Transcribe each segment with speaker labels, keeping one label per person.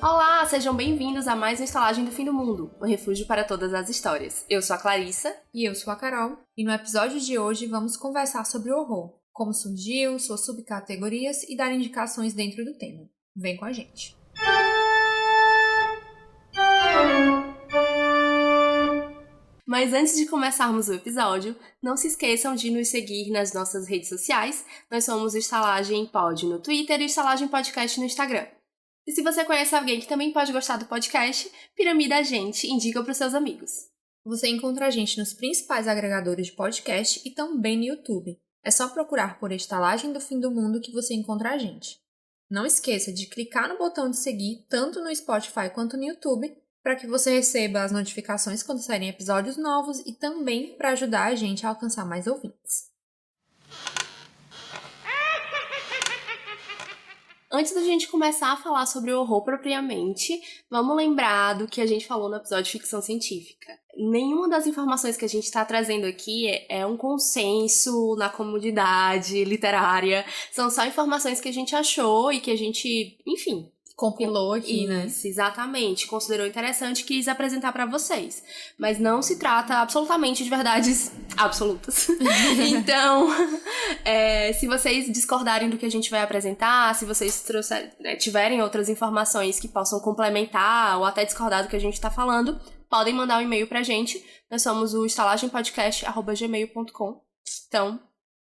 Speaker 1: Olá, sejam bem-vindos a mais uma Estalagem do Fim do Mundo, um refúgio para todas as histórias. Eu sou a Clarissa.
Speaker 2: E eu sou a Carol. E no episódio de hoje vamos conversar sobre o horror, como surgiu, suas subcategorias e dar indicações dentro do tema. Vem com a gente.
Speaker 1: Mas antes de começarmos o episódio, não se esqueçam de nos seguir nas nossas redes sociais. Nós somos Estalagem Pod no Twitter e Estalagem Podcast no Instagram. E se você conhece alguém que também pode gostar do podcast, piramida a gente e indica para os seus amigos.
Speaker 2: Você encontra a gente nos principais agregadores de podcast e também no YouTube. É só procurar por Estalagem do Fim do Mundo que você encontra a gente. Não esqueça de clicar no botão de seguir tanto no Spotify quanto no YouTube para que você receba as notificações quando saírem episódios novos e também para ajudar a gente a alcançar mais ouvintes.
Speaker 1: Antes da gente começar a falar sobre o horror propriamente, vamos lembrar do que a gente falou no episódio de ficção científica. Nenhuma das informações que a gente está trazendo aqui é um consenso na comunidade literária. São só informações que a gente achou e que a gente, enfim,
Speaker 2: compilou aqui, né?
Speaker 1: Isso, exatamente. Considerou interessante e quis apresentar pra vocês. Mas não se trata absolutamente de verdades absolutas. Então, se vocês discordarem do que a gente vai apresentar, se vocês tiverem outras informações que possam complementar ou até discordar do que a gente tá falando, podem mandar um e-mail pra gente. Nós somos o estalagempodcast@gmail.com. Então,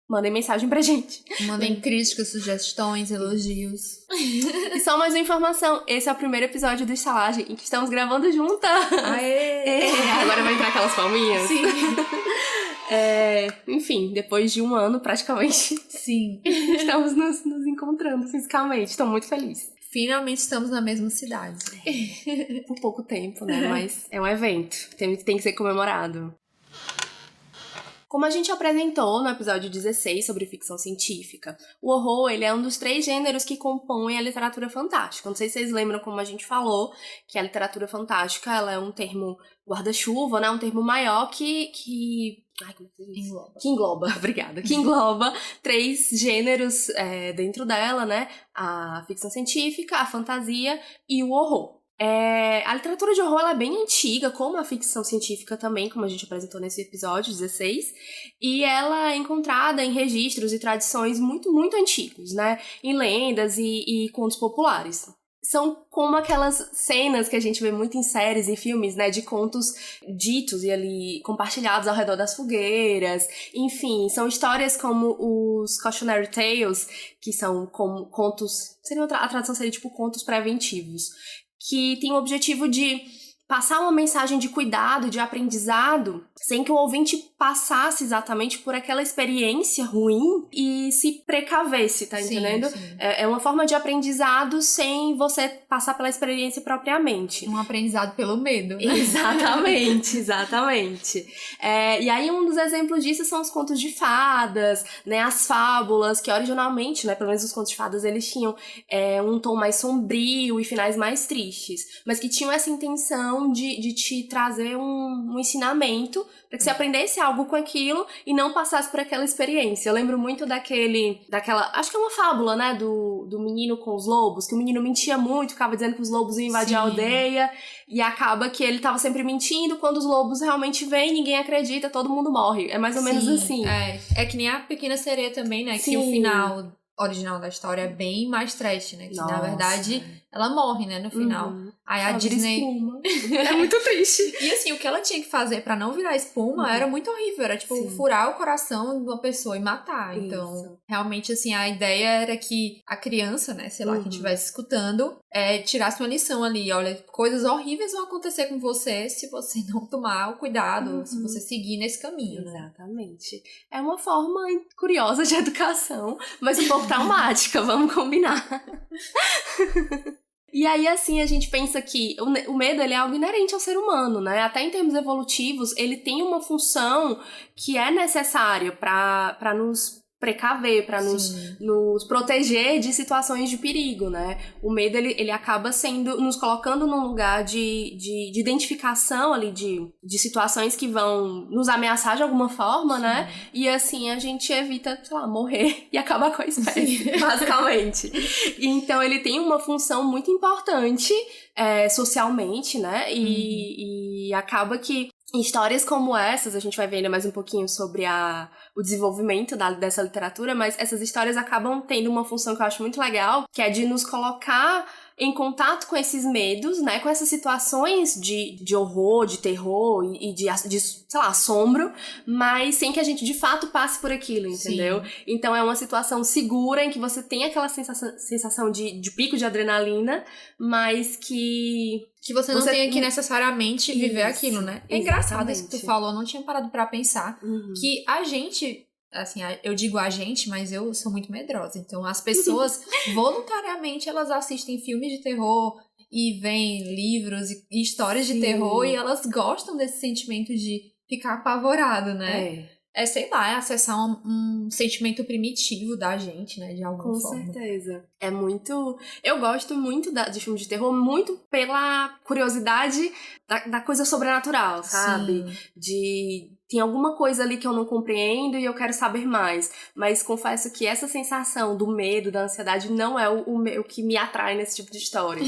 Speaker 1: mandem mensagem pra gente.
Speaker 2: Mandem críticas, sugestões, elogios.
Speaker 1: E só mais uma informação. Esse é o primeiro episódio do Estalagem em que estamos gravando juntas.
Speaker 2: Aê!
Speaker 1: Agora vai entrar aquelas palminhas?
Speaker 2: Sim.
Speaker 1: Enfim, depois de um ano praticamente.
Speaker 2: Sim.
Speaker 1: Estamos nos encontrando fisicamente. Estou muito feliz.
Speaker 2: Finalmente estamos na mesma cidade.
Speaker 1: Por pouco tempo, né? Mas é um evento. Tem que ser comemorado. Como a gente apresentou no episódio 16 sobre ficção científica, o horror ele é um dos 3 gêneros que compõem a literatura fantástica. Não sei se vocês lembram como a gente falou, que a literatura fantástica ela é um termo guarda-chuva, né? Um termo maior que ai, como se diz? Que engloba, obrigada. Que engloba 3 gêneros dentro dela, né? A ficção científica, a fantasia e o horror. A literatura de horror ela é bem antiga, como a ficção científica também, como a gente apresentou nesse episódio 16, e ela é encontrada em registros e tradições muito, muito antigos, né? Em lendas e contos populares. São como aquelas cenas que a gente vê muito em séries e filmes, né? De contos ditos e ali compartilhados ao redor das fogueiras. Enfim, são histórias como os cautionary tales, que são como contos... A tradução seria tipo contos preventivos. Que tem o objetivo de passar uma mensagem de cuidado, de aprendizado, sem que o ouvinte passasse exatamente por aquela experiência ruim e se precavesse, tá entendendo?
Speaker 2: Sim.
Speaker 1: É uma forma de aprendizado sem você passar pela experiência propriamente.
Speaker 2: Um aprendizado pelo medo.
Speaker 1: Exatamente, exatamente. E aí um dos exemplos disso são os contos de fadas, né, as fábulas, que originalmente, né, pelo menos os contos de fadas, eles tinham um tom mais sombrio e finais mais tristes, mas que tinham essa intenção de te trazer um ensinamento para que você aprendesse algo com aquilo e não passasse por aquela experiência. Eu lembro muito daquela, acho que é uma fábula, né, do menino com os lobos, que o menino mentia muito, ficava dizendo que os lobos iam invadir a aldeia, e acaba que ele tava sempre mentindo, quando os lobos realmente vêm, ninguém acredita, todo mundo morre. É mais ou menos assim.
Speaker 2: É que nem a Pequena Sereia também, né, que o final original da história é bem mais trash, né, que na verdade ela morre, né, no final. Aí a Disney...
Speaker 1: É muito triste.
Speaker 2: E assim, o que ela tinha que fazer pra não virar espuma era muito horrível. Era tipo furar o coração de uma pessoa e matar. Então, realmente, assim, a ideia era que a criança, né, sei lá, quem estivesse escutando, tirasse uma lição ali. Olha, coisas horríveis vão acontecer com você se você não tomar o cuidado, se você seguir nesse caminho, né?
Speaker 1: Exatamente. É uma forma curiosa de educação, mas um pouco traumática, vamos combinar. E aí, assim, a gente pensa que o medo ele é algo inerente ao ser humano, né? Até em termos evolutivos, ele tem uma função que é necessária para nos precaver, pra nos proteger de situações de perigo, né? O medo, ele acaba nos colocando num lugar de identificação ali, de situações que vão nos ameaçar de alguma forma, né? E assim a gente evita, sei lá, morrer e acabar com a espécie, basicamente. E, então ele tem uma função muito importante socialmente, né? E acaba que em histórias como essas, a gente vai ver ainda mais um pouquinho sobre o desenvolvimento dessa literatura, mas essas histórias acabam tendo uma função que eu acho muito legal, que é de nos colocar em contato com esses medos, né, com essas situações de horror, de terror e de, sei lá, assombro, mas sem que a gente de fato passe por aquilo, entendeu? Sim. Então é uma situação segura em que você tem aquela sensação de pico de adrenalina, mas que
Speaker 2: você não tem que necessariamente viver aquilo, né? É engraçado isso que tu falou, eu não tinha parado pra pensar que a gente, assim, eu digo a gente, mas eu sou muito medrosa, então as pessoas voluntariamente elas assistem filmes de terror e veem livros e histórias de terror e elas gostam desse sentimento de ficar apavorado, né? Sei lá, é acessar um sentimento primitivo da gente, né, de alguma forma.
Speaker 1: Com certeza. É muito... Eu gosto muito de filmes de terror, muito pela curiosidade da coisa sobrenatural, sabe? Tem alguma coisa ali que eu não compreendo e eu quero saber mais. Mas confesso que essa sensação do medo, da ansiedade, não é o que me atrai nesse tipo de história.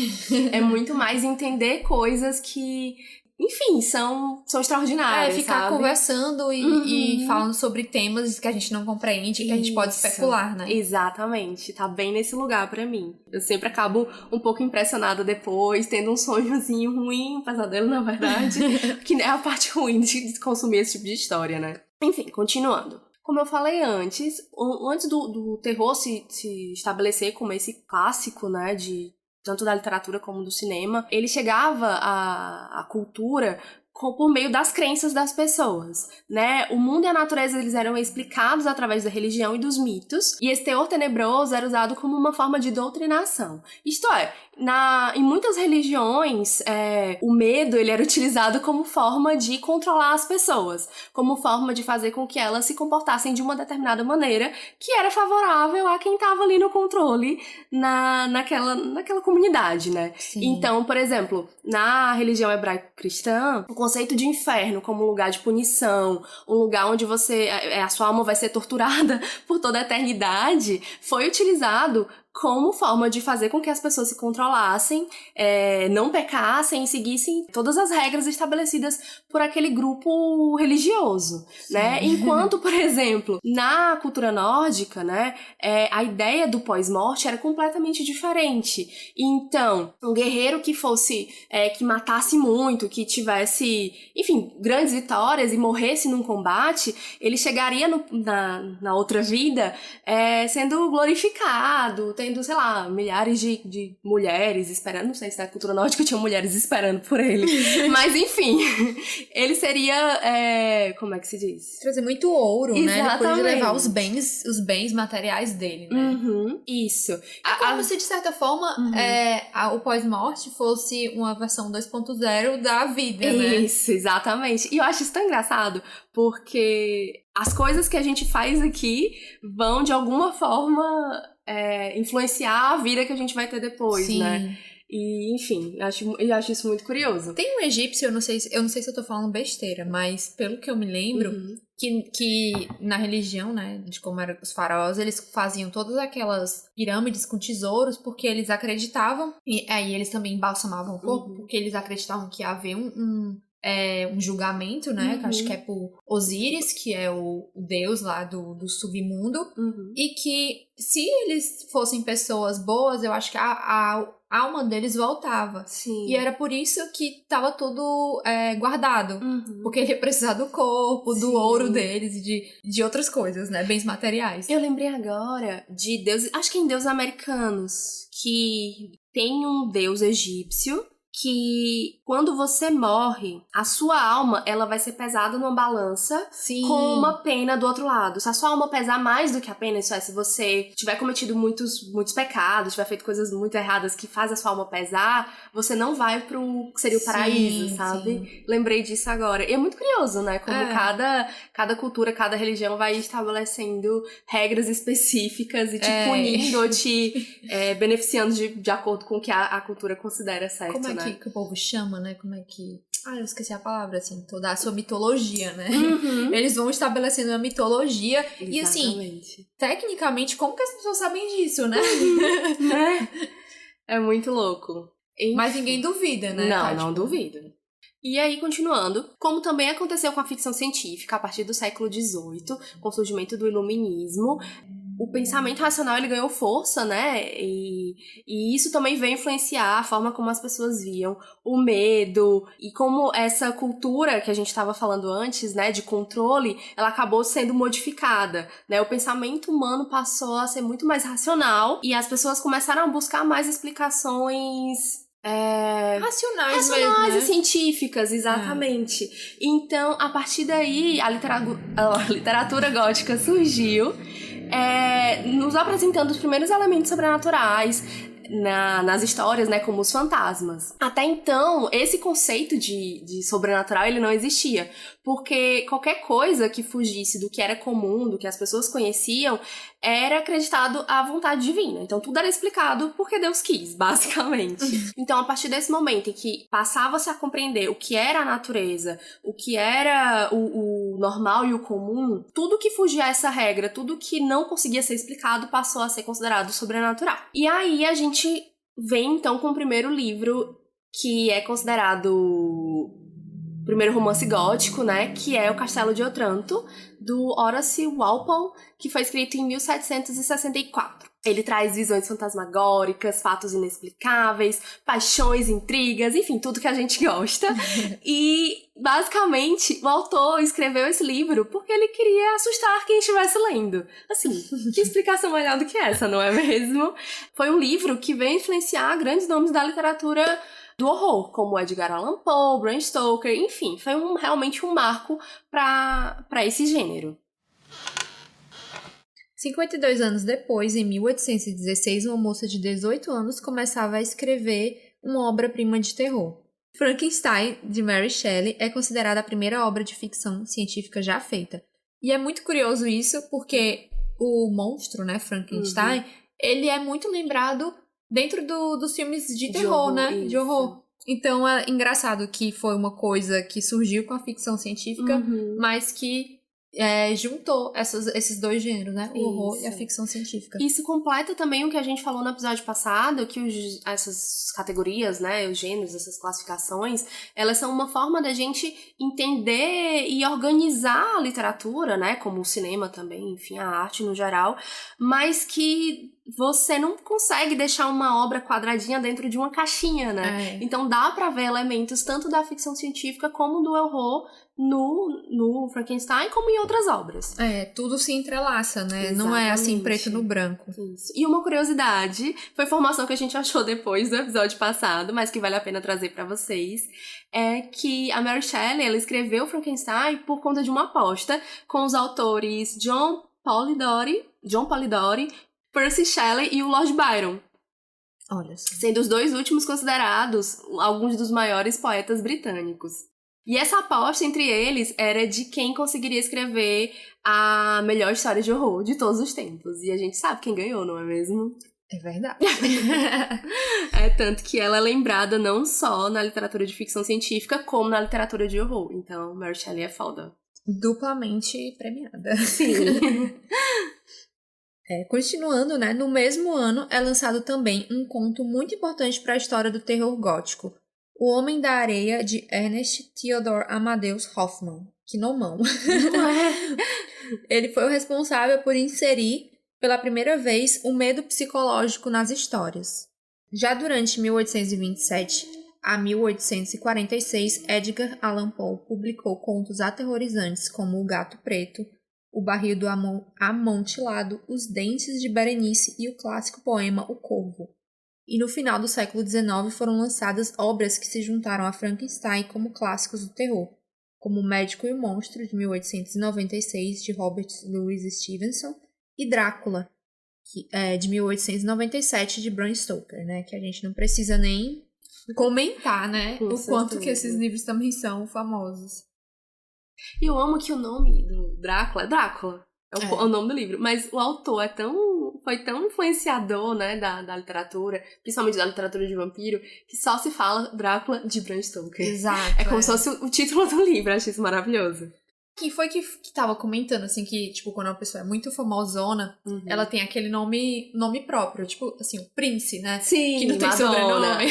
Speaker 1: É muito mais entender coisas que... Enfim, são extraordinárias,
Speaker 2: ficar
Speaker 1: sabe?
Speaker 2: Conversando e falando sobre temas que a gente não compreende e que a gente pode especular, né?
Speaker 1: Exatamente, tá bem nesse lugar pra mim. Eu sempre acabo um pouco impressionada depois, tendo um sonhozinho ruim, um pesadelo, na verdade, que é a parte ruim de consumir esse tipo de história, né? Enfim, continuando. Como eu falei antes do terror se estabelecer como esse clássico, né, tanto da literatura como do cinema, ele chegava à cultura por meio das crenças das pessoas, né? O mundo e a natureza, eles eram explicados através da religião e dos mitos, e esse teor tenebroso era usado como uma forma de doutrinação. Isto é, em muitas religiões, o medo, ele era utilizado como forma de controlar as pessoas, como forma de fazer com que elas se comportassem de uma determinada maneira que era favorável a quem estava ali no controle naquela comunidade, né? Sim. Então, por exemplo, na religião hebraico-cristã, o conceito de inferno como um lugar de punição, um lugar onde a sua alma vai ser torturada por toda a eternidade, foi utilizado como forma de fazer com que as pessoas se controlassem, não pecassem e seguissem todas as regras estabelecidas por aquele grupo religioso, né? Enquanto, por exemplo, na cultura nórdica, né, a ideia do pós-morte era completamente diferente. Então, um guerreiro que que matasse muito, que tivesse, enfim, grandes vitórias e morresse num combate, ele chegaria na outra vida sendo glorificado, tendo, sei lá, milhares de mulheres esperando, não sei se na cultura nórdica tinha mulheres esperando por ele, mas enfim, ele seria, como é que se diz?
Speaker 2: Trazer muito ouro,
Speaker 1: exatamente,
Speaker 2: né? Depois de levar os bens materiais dele, né?
Speaker 1: Isso.
Speaker 2: Como se, de certa forma, o pós-morte fosse uma versão 2.0 da vida, né?
Speaker 1: Isso, exatamente. E eu acho isso tão engraçado, porque as coisas que a gente faz aqui vão, de alguma forma, influenciar a vida que a gente vai ter depois, sim, né? E, enfim, eu acho isso muito curioso.
Speaker 2: Tem um egípcio, eu não sei se eu tô falando besteira, mas pelo que eu me lembro, que na religião, né, de como eram os faraós, eles faziam todas aquelas pirâmides com tesouros porque eles acreditavam, e aí eles também embalsamavam o corpo, porque eles acreditavam que ia haver um julgamento, né, que acho que é por Osíris, que é o deus lá do submundo, e que se eles fossem pessoas boas, eu acho que a alma deles voltava.
Speaker 1: Sim.
Speaker 2: E era por isso que tava tudo guardado, porque ele ia precisar do corpo, do ouro deles e de outras coisas, né, bens materiais.
Speaker 1: Eu lembrei agora de deuses, acho que em deuses americanos, que tem um deus egípcio, que quando você morre, a sua alma, ela vai ser pesada numa balança
Speaker 2: Sim.
Speaker 1: com uma pena do outro lado. Se a sua alma pesar mais do que a pena, isso é, se você tiver cometido muitos pecados, tiver feito coisas muito erradas que faz a sua alma pesar, você não vai pro que seria o paraíso, sabe?
Speaker 2: Sim.
Speaker 1: Lembrei disso agora. E é muito curioso, né? Como cada cultura, cada religião vai estabelecendo regras específicas e te punindo ou te beneficiando de acordo com o que a cultura considera certo,
Speaker 2: como é
Speaker 1: né?
Speaker 2: que o povo chama, né? Como é que... eu esqueci a palavra, assim, toda a sua mitologia, né? Eles vão estabelecendo uma mitologia.
Speaker 1: Exatamente.
Speaker 2: E assim, tecnicamente, como que as pessoas sabem disso, né?
Speaker 1: Né? É muito louco. Enfim.
Speaker 2: Mas ninguém duvida, né?
Speaker 1: Não duvido. E aí, continuando, como também aconteceu com a ficção científica a partir do século XVIII, com o surgimento do iluminismo, o pensamento racional ele ganhou força, né? E isso também veio influenciar a forma como as pessoas viam o medo e como essa cultura que a gente estava falando antes, né, de controle, ela acabou sendo modificada, né? O pensamento humano passou a ser muito mais racional e as pessoas começaram a buscar mais explicações
Speaker 2: racionais mesmo, né?
Speaker 1: e científicas, exatamente. Então, a partir daí, a literatura gótica surgiu, nos apresentando os primeiros elementos sobrenaturais nas histórias, né, como os fantasmas. Até então, esse conceito de sobrenatural, ele não existia, porque qualquer coisa que fugisse do que era comum, do que as pessoas conheciam, era acreditado à vontade divina. Então, tudo era explicado porque Deus quis, basicamente. Então, a partir desse momento em que passava-se a compreender o que era a natureza, o que era o normal e o comum, tudo que fugia a essa regra, tudo que não conseguia ser explicado, passou a ser considerado sobrenatural. E aí, a gente vem, então, com o primeiro livro, que é considerado o primeiro romance gótico, né, que é O Castelo de Otranto, do Horace Walpole, que foi escrito em 1764. Ele traz visões fantasmagóricas, fatos inexplicáveis, paixões, intrigas, enfim, tudo que a gente gosta. E, basicamente, o autor escreveu esse livro porque ele queria assustar quem estivesse lendo. Assim, que explicação melhor do que essa, não é mesmo? Foi um livro que veio influenciar grandes nomes da literatura do horror, como Edgar Allan Poe, Bram Stoker, enfim, foi realmente um marco para esse gênero.
Speaker 2: 52 anos depois, em 1816, uma moça de 18 anos começava a escrever uma obra-prima de terror. Frankenstein, de Mary Shelley, é considerada a primeira obra de ficção científica já feita. E é muito curioso isso, porque o monstro, né, Frankenstein, ele é muito lembrado dentro dos filmes de terror, horror, né? Isso. De horror. Então é engraçado que foi uma coisa que surgiu com a ficção científica, mas que juntou esses dois gêneros, né? O horror e a ficção científica.
Speaker 1: Isso completa também o que a gente falou no episódio passado, que essas categorias, né? Os gêneros, essas classificações, elas são uma forma da gente entender e organizar a literatura, né? Como o cinema também, enfim, a arte no geral, mas que você não consegue deixar uma obra quadradinha dentro de uma caixinha, né? Então dá pra ver elementos tanto da ficção científica como do horror no Frankenstein, como em outras obras.
Speaker 2: Tudo se entrelaça, né? Exatamente. Não é assim preto no branco.
Speaker 1: Isso. E uma curiosidade, foi informação que a gente achou depois do episódio passado, mas que vale a pena trazer pra vocês, é que a Mary Shelley, ela escreveu Frankenstein por conta de uma aposta com os autores John Polidori, Percy Shelley e o Lord Byron.
Speaker 2: Olha só.
Speaker 1: Sendo os dois últimos considerados alguns dos maiores poetas britânicos. E essa aposta entre eles era de quem conseguiria escrever a melhor história de horror de todos os tempos. E a gente sabe quem ganhou, não é mesmo?
Speaker 2: É verdade.
Speaker 1: Tanto que ela é lembrada não só na literatura de ficção científica, como na literatura de horror. Então, Mary Shelley é foda.
Speaker 2: Duplamente premiada.
Speaker 1: Sim.
Speaker 2: Continuando, né? No mesmo ano é lançado também um conto muito importante para a história do terror gótico, O Homem da Areia, de Ernest Theodor Amadeus Hoffmann. Que nomão. Ele foi o responsável por inserir, pela primeira vez, o medo psicológico nas histórias. Já durante 1827 a 1846, Edgar Allan Poe publicou contos aterrorizantes como O Gato Preto, O Barril do Amontilado, Os Dentes de Berenice e o clássico poema O Corvo. e no final do século XIX foram lançadas obras que se juntaram a Frankenstein como clássicos do terror, como O Médico e o Monstro, de 1896, de Robert Louis Stevenson, e Drácula, de 1897, de Bram Stoker, né? Que a gente não precisa nem comentar, né?
Speaker 1: Com
Speaker 2: o quanto
Speaker 1: certeza.
Speaker 2: que esses livros também são famosos.
Speaker 1: E eu amo que o nome do Drácula é Drácula. É o nome do livro. Mas o autor foi tão influenciador, né, da literatura, principalmente da literatura de vampiro, que só se fala Drácula de Bram Stoker.
Speaker 2: Exato.
Speaker 1: É como se fosse o título do livro, eu acho isso maravilhoso.
Speaker 2: Quem foi que tava comentando, assim, que, tipo, quando uma pessoa é muito famosona, ela tem aquele nome próprio, tipo, assim, o Prince, né?
Speaker 1: Sim,
Speaker 2: que não tem
Speaker 1: Madonna,
Speaker 2: sobrenome.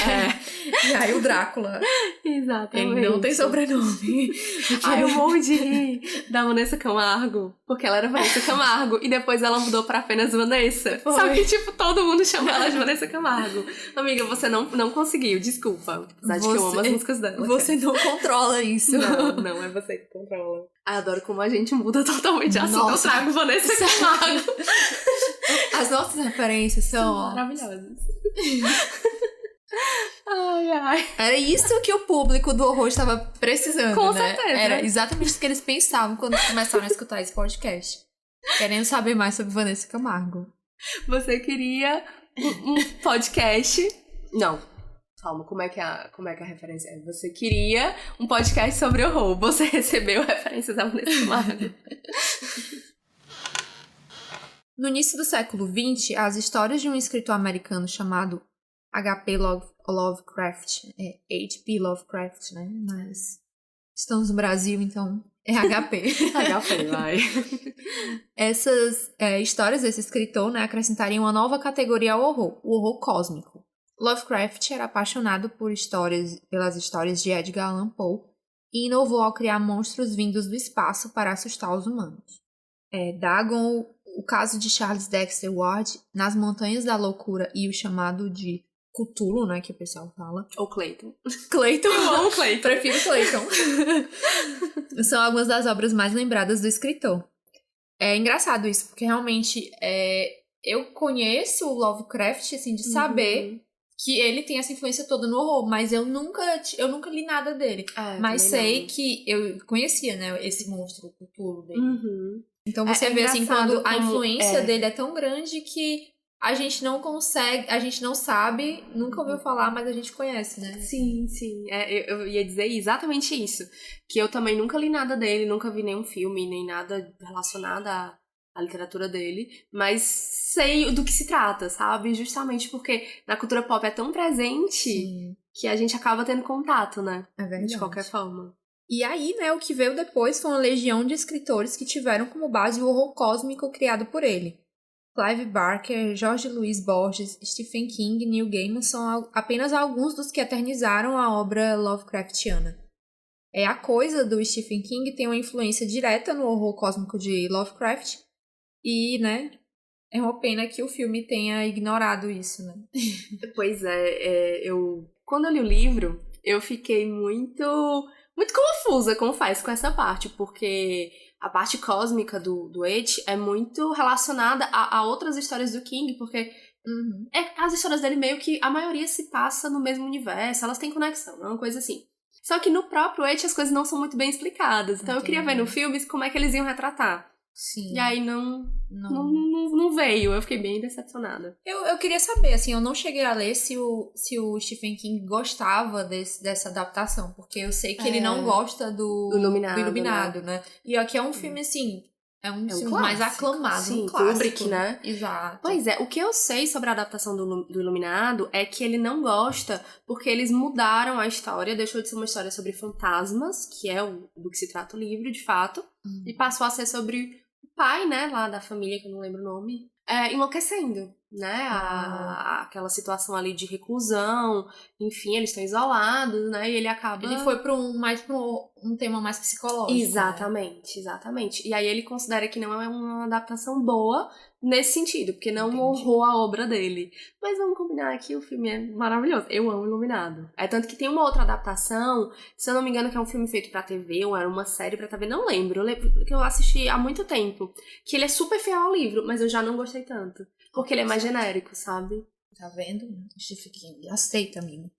Speaker 2: E aí o Drácula,
Speaker 1: exatamente.
Speaker 2: ele não tem sobrenome.
Speaker 1: Ai, eu morro de rir da Vanessa Camargo, porque ela era Vanessa Camargo, e depois ela mudou pra apenas Vanessa.
Speaker 2: Foi.
Speaker 1: Só que, tipo, todo mundo chama ela de Vanessa Camargo. Amiga, você não conseguiu, desculpa. Apesar de que eu amo as músicas dela.
Speaker 2: Você não controla isso.
Speaker 1: Não é você que controla. Ai, adoro como a gente muda totalmente de assunto.
Speaker 2: Nossa.
Speaker 1: Eu trago Vanessa Camargo.
Speaker 2: As nossas referências são
Speaker 1: maravilhosas. Ai.
Speaker 2: Era isso que o público do horror estava precisando,
Speaker 1: Com
Speaker 2: né?
Speaker 1: certeza.
Speaker 2: Era exatamente isso que eles pensavam quando começaram a escutar esse podcast. Querendo saber mais sobre Vanessa Camargo.
Speaker 1: Você queria um podcast... Não. Calma, como é que é a referência? Você queria um podcast sobre horror. Você recebeu referências da Vanessa Camargo.
Speaker 2: No início do século XX, as histórias de um escritor americano chamado H.P. Lovecraft, H.P. Lovecraft, né? Mas estamos no Brasil, então é H.P.
Speaker 1: HP, vai.
Speaker 2: Essas histórias desse escritor, né, acrescentariam uma nova categoria ao horror, o horror cósmico. Lovecraft era apaixonado pelas histórias de Edgar Allan Poe e inovou ao criar monstros vindos do espaço para assustar os humanos. Dagon, o caso de Charles Dexter Ward, Nas Montanhas da Loucura e o chamado de Cthulhu, né, que o pessoal fala.
Speaker 1: Ou Clayton.
Speaker 2: Clayton.
Speaker 1: Eu amo Clayton.
Speaker 2: Prefiro Clayton. São algumas das obras mais lembradas do escritor. É engraçado isso, porque realmente eu conheço o Lovecraft, assim, de saber que ele tem essa influência toda no horror, mas eu nunca li nada dele. Mas sei que eu conhecia, né, esse monstro, o Cthulhu dele. Então você vê, assim, quando a influência dele é tão grande que a gente não consegue, a gente não sabe, nunca ouviu falar, mas a gente conhece, né?
Speaker 1: Sim. Eu ia dizer exatamente isso. Que eu também nunca li nada dele, nunca vi nenhum filme, nem nada relacionado à literatura dele, mas sei do que se trata, sabe? Justamente porque na cultura pop é tão presente que a gente acaba tendo contato, né?
Speaker 2: É verdade.
Speaker 1: De qualquer forma.
Speaker 2: E aí, né, o que veio depois foi uma legião de escritores que tiveram como base o horror cósmico criado por ele. Clive Barker, Jorge Luiz Borges, Stephen King e Neil Gaiman são apenas alguns dos que eternizaram a obra Lovecraftiana. A coisa do Stephen King tem uma influência direta no horror cósmico de Lovecraft e, né, é uma pena que o filme tenha ignorado isso, né?
Speaker 1: Pois quando eu li o livro, eu fiquei muito confusa, confesso, com essa parte, porque a parte cósmica do It é muito relacionada a outras histórias do King, porque as histórias dele meio que a maioria se passa no mesmo universo, elas têm conexão, é uma coisa assim. Só que no próprio It as coisas não são muito bem explicadas, então eu queria ver no filme como é que eles iam retratar.
Speaker 2: Sim.
Speaker 1: E aí não veio, eu fiquei bem decepcionada.
Speaker 2: Eu queria saber, assim, eu não cheguei a ler se o Stephen King gostava dessa adaptação, porque eu sei que ele não gosta do Iluminado, né? E aqui é um filme, assim, é um filme mais aclamado,
Speaker 1: sim,
Speaker 2: um clássico.
Speaker 1: Kubrick, né?
Speaker 2: Exato.
Speaker 1: Pois é, o que eu sei sobre a adaptação do Iluminado é que ele não gosta porque eles mudaram a história, deixou de ser uma história sobre fantasmas, que é do que se trata o livro, de fato, e passou a ser sobre o pai, né, lá da família, que eu não lembro o nome, enlouquecendo, né, aquela situação ali de reclusão, enfim, eles estão isolados, né, e ele acaba...
Speaker 2: Ele foi para um tema mais psicológico.
Speaker 1: Exatamente. E aí ele considera que não é uma adaptação boa nesse sentido, porque não honrou a obra dele. Mas vamos combinar que o filme é maravilhoso. Eu amo Iluminado. Tanto que tem uma outra adaptação, se eu não me engano, que é um filme feito pra TV, ou era uma série pra TV, não lembro. Eu lembro que eu assisti há muito tempo. Que ele é super fiel ao livro, mas eu já não gostei tanto. Porque ele é mais genérico, sabe?
Speaker 2: Tá vendo? Stephen King. Aceita, amigo.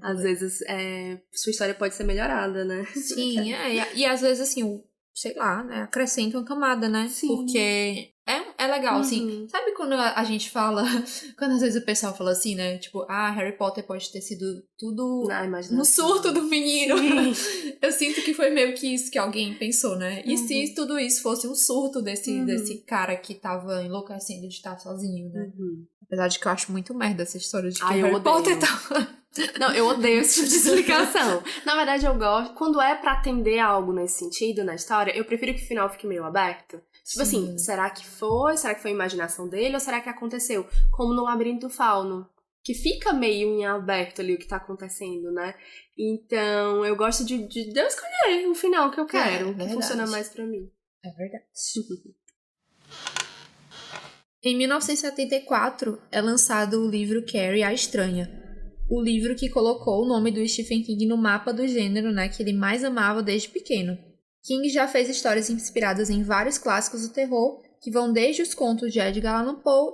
Speaker 1: Às vezes, sua história pode ser melhorada, né?
Speaker 2: Sim, e às vezes, assim, sei lá, né? Acrescenta uma camada, né?
Speaker 1: Sim.
Speaker 2: Porque é legal, assim. Sabe quando a gente fala... Quando às vezes o pessoal fala assim, né? Tipo, Harry Potter pode ter sido tudo no surto do menino. Eu sinto que foi meio que isso que alguém pensou, né? E se tudo isso fosse um surto desse cara que tava enlouquecendo de estar sozinho, né? Apesar de que eu acho muito merda essa história de que Harry Potter tá...
Speaker 1: Não, eu odeio esse tipo de explicação. Na verdade, eu gosto... Quando é pra atender algo nesse sentido, na história, eu prefiro que o final fique meio aberto. Tipo assim, será que foi? Será que foi a imaginação dele? Ou será que aconteceu? Como no Labirinto do Fauno. Que fica meio em aberto ali o que tá acontecendo, né? Então, eu gosto de eu escolher o final que eu quero. Que funciona mais pra mim.
Speaker 2: É verdade. Em 1974, é lançado o livro Carrie, a Estranha. O livro que colocou o nome do Stephen King no mapa do gênero, né, que ele mais amava desde pequeno. King já fez histórias inspiradas em vários clássicos do terror, que vão desde os contos de Edgar Allan Poe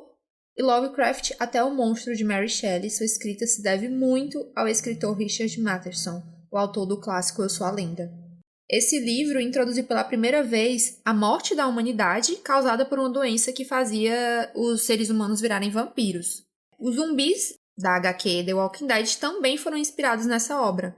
Speaker 2: e Lovecraft até O Monstro de Mary Shelley. Sua escrita se deve muito ao escritor Richard Matheson, o autor do clássico Eu Sou a Lenda. Esse livro introduziu pela primeira vez a morte da humanidade causada por uma doença que fazia os seres humanos virarem vampiros. Os zumbis da HQ The Walking Dead também foram inspirados nessa obra.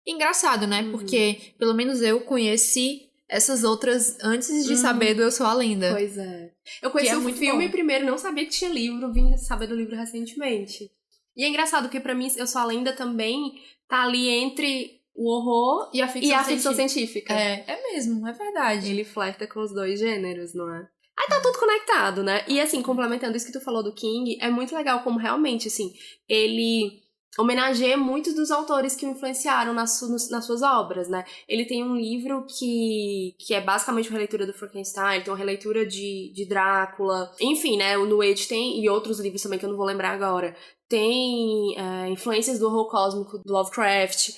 Speaker 2: Engraçado, né? Porque, pelo menos eu conheci essas outras antes de saber do Eu Sou a Lenda.
Speaker 1: Pois é. Eu conheci o filme primeiro, não sabia que tinha livro, vim saber do livro recentemente. E é engraçado, porque pra mim, Eu Sou a Lenda também tá ali entre o horror e a ficção científica.
Speaker 2: É mesmo, é verdade.
Speaker 1: Ele flerta com os dois gêneros, não é? Aí tá tudo conectado, né? E assim, complementando isso que tu falou do King, é muito legal como realmente, assim, ele homenageia muitos dos autores que o influenciaram nas suas obras, né? Ele tem um livro que é basicamente uma releitura do Frankenstein, tem uma releitura de Drácula, enfim, né? O New Age tem, e outros livros também que eu não vou lembrar agora, tem influências do horror cósmico, do Lovecraft,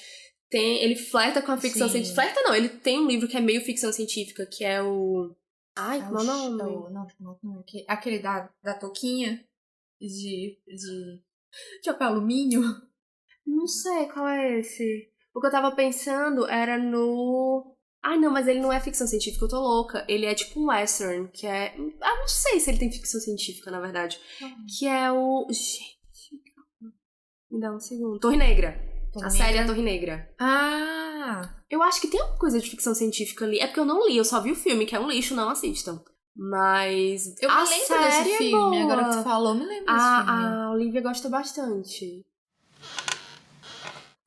Speaker 1: ele flerta com a ficção científica. Flerta não, ele tem um livro que é meio ficção científica, que é o... Ai, como é o nome?
Speaker 2: Não, aquele da touquinha de papel alumínio.
Speaker 1: Não sei qual é esse. O que eu tava pensando era no... Ai, não, mas ele não é ficção científica, eu tô louca. Ele é tipo um western, que é... Ah, não sei se ele tem ficção científica, na verdade. Que é o... Gente, me dá um segundo. Torre Negra. Série A Torre Negra. Eu acho que tem alguma coisa de ficção científica ali. É porque eu não li, eu só vi o filme, que é um lixo, não assistam. Mas
Speaker 2: eu me lembro desse filme, agora que tu falou, me lembro desse filme.
Speaker 1: A Olivia gosta bastante.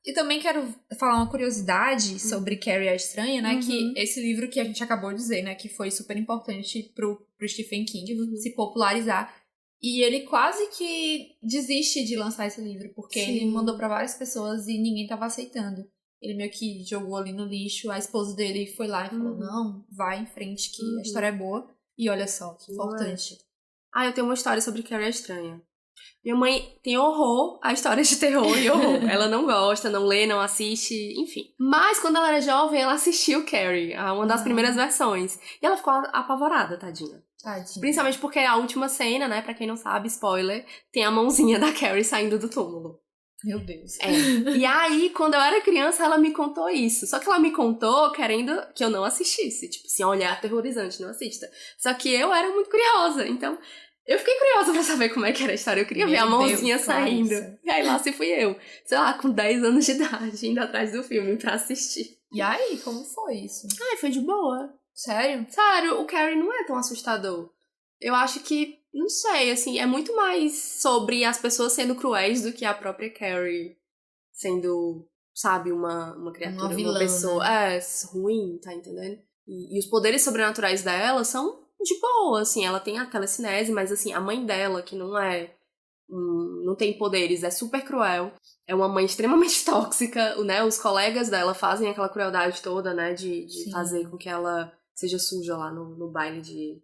Speaker 2: E também quero falar uma curiosidade sobre Carrie a Estranha, né? Que esse livro que a gente acabou de dizer, né? Que foi super importante pro Stephen King se popularizar. E ele quase que desiste de lançar esse livro, porque ele mandou pra várias pessoas e ninguém tava aceitando. Ele meio que jogou ali no lixo, a esposa dele foi lá e falou, não, vai em frente que a história é boa. E olha só, que importante.
Speaker 1: Eu tenho uma história sobre Carrie a Estranha. Minha mãe tem horror a histórias de terror e horror. Ela não gosta, não lê, não assiste, enfim. Mas quando ela era jovem, ela assistiu Carrie, uma das primeiras versões. E ela ficou apavorada, tadinha. Principalmente porque a última cena, né, pra quem não sabe, spoiler, tem a mãozinha da Carrie saindo do túmulo.
Speaker 2: Meu Deus.
Speaker 1: E aí, quando eu era criança, ela me contou isso. Só que ela me contou querendo que eu não assistisse. Tipo assim, olhar aterrorizante, não assista. Só que eu era muito curiosa, então... Eu fiquei curiosa pra saber como é que era a história. Eu queria ver a mãozinha saindo. E aí lá se fui eu. Sei lá, com 10 anos de idade, indo atrás do filme pra assistir.
Speaker 2: E aí, como foi isso?
Speaker 1: Foi de boa.
Speaker 2: Sério?
Speaker 1: Sério, o Carrie não é tão assustador. Eu acho que, não sei, assim, é muito mais sobre as pessoas sendo cruéis do que a própria Carrie sendo, sabe, uma criatura, uma
Speaker 2: vilã,
Speaker 1: pessoa.
Speaker 2: Né?
Speaker 1: Ruim, tá entendendo? E os poderes sobrenaturais dela são de boa, assim, ela tem a telecinese, mas assim, a mãe dela, que não tem poderes, é super cruel, é uma mãe extremamente tóxica, né, os colegas dela fazem aquela crueldade toda, né, de fazer com que ela seja suja lá no baile de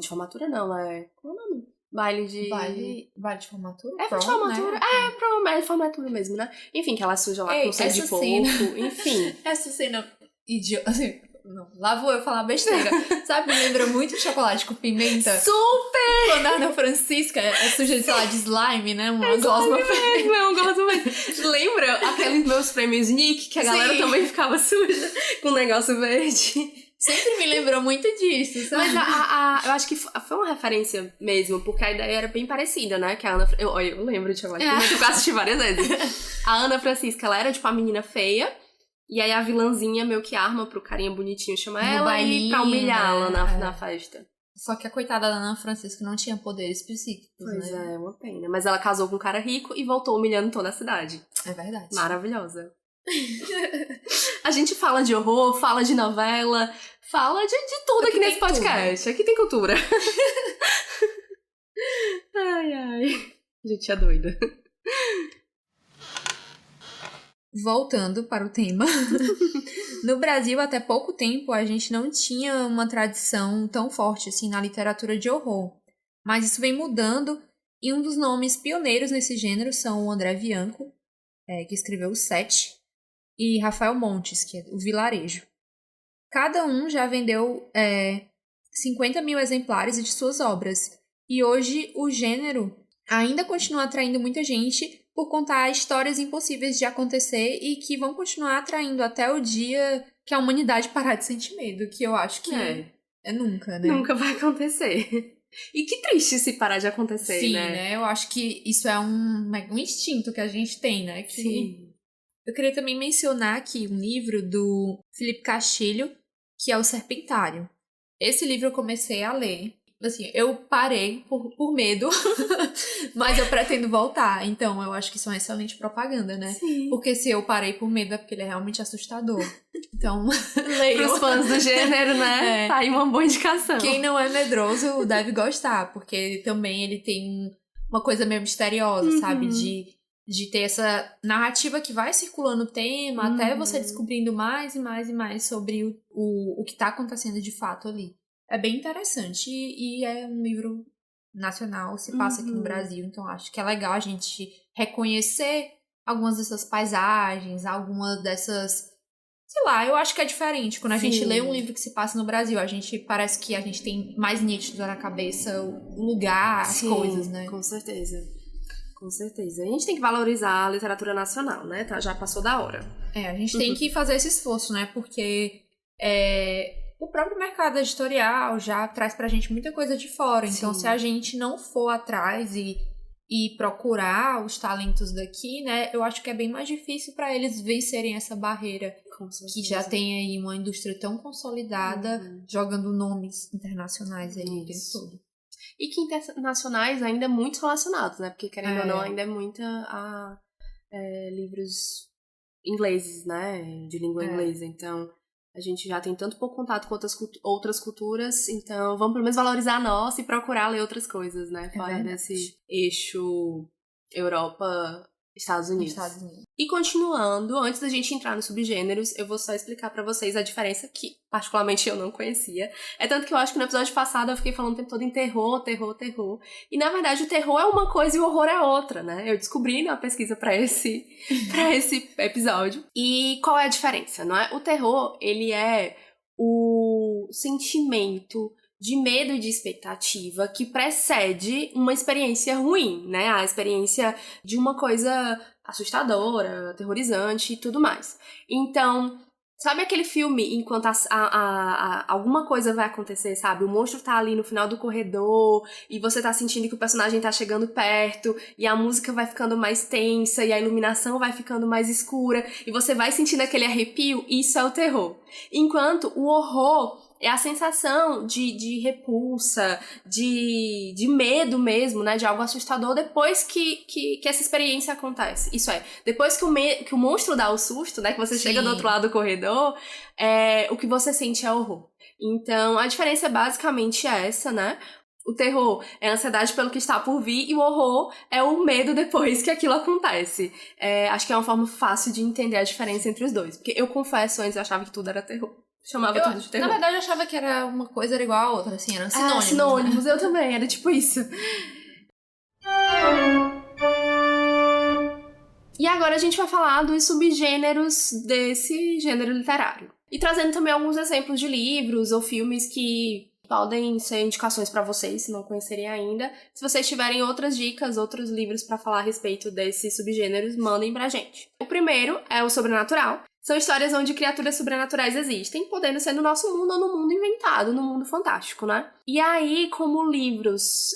Speaker 1: formatura, não, qual é o nome? Baile de
Speaker 2: formatura?
Speaker 1: É de formatura, né? Prom, é de formatura mesmo, né, enfim, que ela suja lá com sangue de porco, enfim.
Speaker 2: Essa cena idiota, assim, Não, lá vou eu falar besteira. Sabe, me lembra muito chocolate com pimenta.
Speaker 1: Super!
Speaker 2: Quando a Ana Francisca é suja, sei lá, de slime, né? Uma gosma
Speaker 1: mesmo, é um gosto mesmo. Lembra aqueles meus prêmios Nick, que a galera também ficava suja com um negócio verde?
Speaker 2: Sempre me lembrou muito disso, sabe?
Speaker 1: Mas eu acho que foi uma referência mesmo, porque a ideia era bem parecida, né? Que a Ana... eu lembro de chocolate, eu assisti várias vezes. A Ana Francisca, ela era tipo a menina feia, e aí a vilãzinha meio que arma pro carinha bonitinho chamar ela bailinho, e pra humilhá-la na festa.
Speaker 2: Só que a coitada da Ana Francisca não tinha poderes psíquicos,
Speaker 1: pois
Speaker 2: né?
Speaker 1: É, uma pena. Mas ela casou com um cara rico e voltou humilhando toda a cidade.
Speaker 2: É verdade.
Speaker 1: Maravilhosa. A gente fala de horror, fala de novela, fala de tudo aqui nesse podcast. Aqui tem cultura. Ai. Gente, é doida.
Speaker 2: Voltando para o tema. No Brasil, até pouco tempo, a gente não tinha uma tradição tão forte assim na literatura de horror. Mas isso vem mudando, e um dos nomes pioneiros nesse gênero são o André Bianco, que escreveu o Sete, e Rafael Montes, que é o Vilarejo. Cada um já vendeu 50 mil exemplares de suas obras. E hoje o gênero ainda continua atraindo muita gente por contar histórias impossíveis de acontecer e que vão continuar atraindo até o dia que a humanidade parar de sentir medo, que eu acho que é nunca, né?
Speaker 1: Nunca vai acontecer. E que triste se parar de acontecer,
Speaker 2: Sim,
Speaker 1: né?
Speaker 2: Eu acho que isso é um instinto que a gente tem, né?
Speaker 1: Sim.
Speaker 2: Eu queria também mencionar aqui um livro do Felipe Castilho, que é O Serpentário. Esse livro eu comecei a ler. Assim, eu parei por medo, mas eu pretendo voltar. Então, eu acho que isso é uma excelente propaganda, né?
Speaker 1: Sim.
Speaker 2: Porque se eu parei por medo é porque ele é realmente assustador. Então, leiam.
Speaker 1: Pros fãs do gênero, né? Tá aí uma boa indicação.
Speaker 2: Quem não é medroso deve gostar, porque também ele tem uma coisa meio misteriosa, sabe? De ter essa narrativa que vai circulando o tema até você descobrindo mais e mais e mais sobre o que tá acontecendo de fato ali. É bem interessante e é um livro nacional, se passa aqui no Brasil, então acho que é legal a gente reconhecer algumas dessas paisagens, algumas dessas... Sei lá, eu acho que é diferente. Quando a gente lê um livro que se passa no Brasil, parece que a gente tem mais nítido na cabeça o lugar, as coisas, né?
Speaker 1: Com certeza. Com certeza. A gente tem que valorizar a literatura nacional, né? Já passou da hora.
Speaker 2: A gente tem que fazer esse esforço, né? Porque o próprio mercado editorial já traz pra gente muita coisa de fora. Então, se a gente não for atrás e procurar os talentos daqui, né? Eu acho que é bem mais difícil pra eles vencerem essa barreira. Que já tem aí uma indústria tão consolidada, jogando nomes internacionais aí o tempo todo.
Speaker 1: E que internacionais ainda muito relacionados, né? Porque, querendo ou não, ainda é muita a livros ingleses, né? De língua inglesa. Então, a gente já tem tanto pouco contato com outras culturas, então vamos pelo menos valorizar a nossa e procurar ler outras coisas, né? Fora desse eixo Europa, Estados Unidos. E continuando, antes da gente entrar nos subgêneros, eu vou só explicar pra vocês a diferença que, particularmente, eu não conhecia. É tanto que eu acho que no episódio passado eu fiquei falando o tempo todo em terror. E, na verdade, o terror é uma coisa e o horror é outra, né? Eu descobri na pesquisa pra esse episódio. E qual é a diferença, não é? O terror, ele é o sentimento de medo e de expectativa que precede uma experiência ruim, né? A experiência de uma coisa assustadora, aterrorizante e tudo mais. Então, sabe aquele filme enquanto alguma coisa vai acontecer, sabe? O monstro tá ali no final do corredor e você tá sentindo que o personagem tá chegando perto e a música vai ficando mais tensa e a iluminação vai ficando mais escura e você vai sentindo aquele arrepio? Isso é o terror. Enquanto o horror é a sensação de repulsa, de medo mesmo, né? De algo assustador depois que essa experiência acontece. Isso é, depois que o monstro dá o susto, né? Que você chega do outro lado do corredor, o que você sente é horror. Então, a diferença é basicamente essa, né? O terror é a ansiedade pelo que está por vir e o horror é o medo depois que aquilo acontece. Acho que é uma forma fácil de entender a diferença entre os dois. Porque eu confesso, antes eu achava que tudo era terror. Chamava tudo de terror.
Speaker 2: Na verdade, eu achava que era uma coisa era igual a outra, assim, eram sinônimos.
Speaker 1: Sinônimos, né? Eu também, era tipo isso. E agora a gente vai falar dos subgêneros desse gênero literário. E trazendo também alguns exemplos de livros ou filmes que podem ser indicações para vocês, se não conhecerem ainda. Se vocês tiverem outras dicas, outros livros para falar a respeito desses subgêneros, mandem pra gente. O primeiro é o sobrenatural. São histórias onde criaturas sobrenaturais existem, podendo ser no nosso mundo ou no mundo inventado, no mundo fantástico, né? E aí, como livros,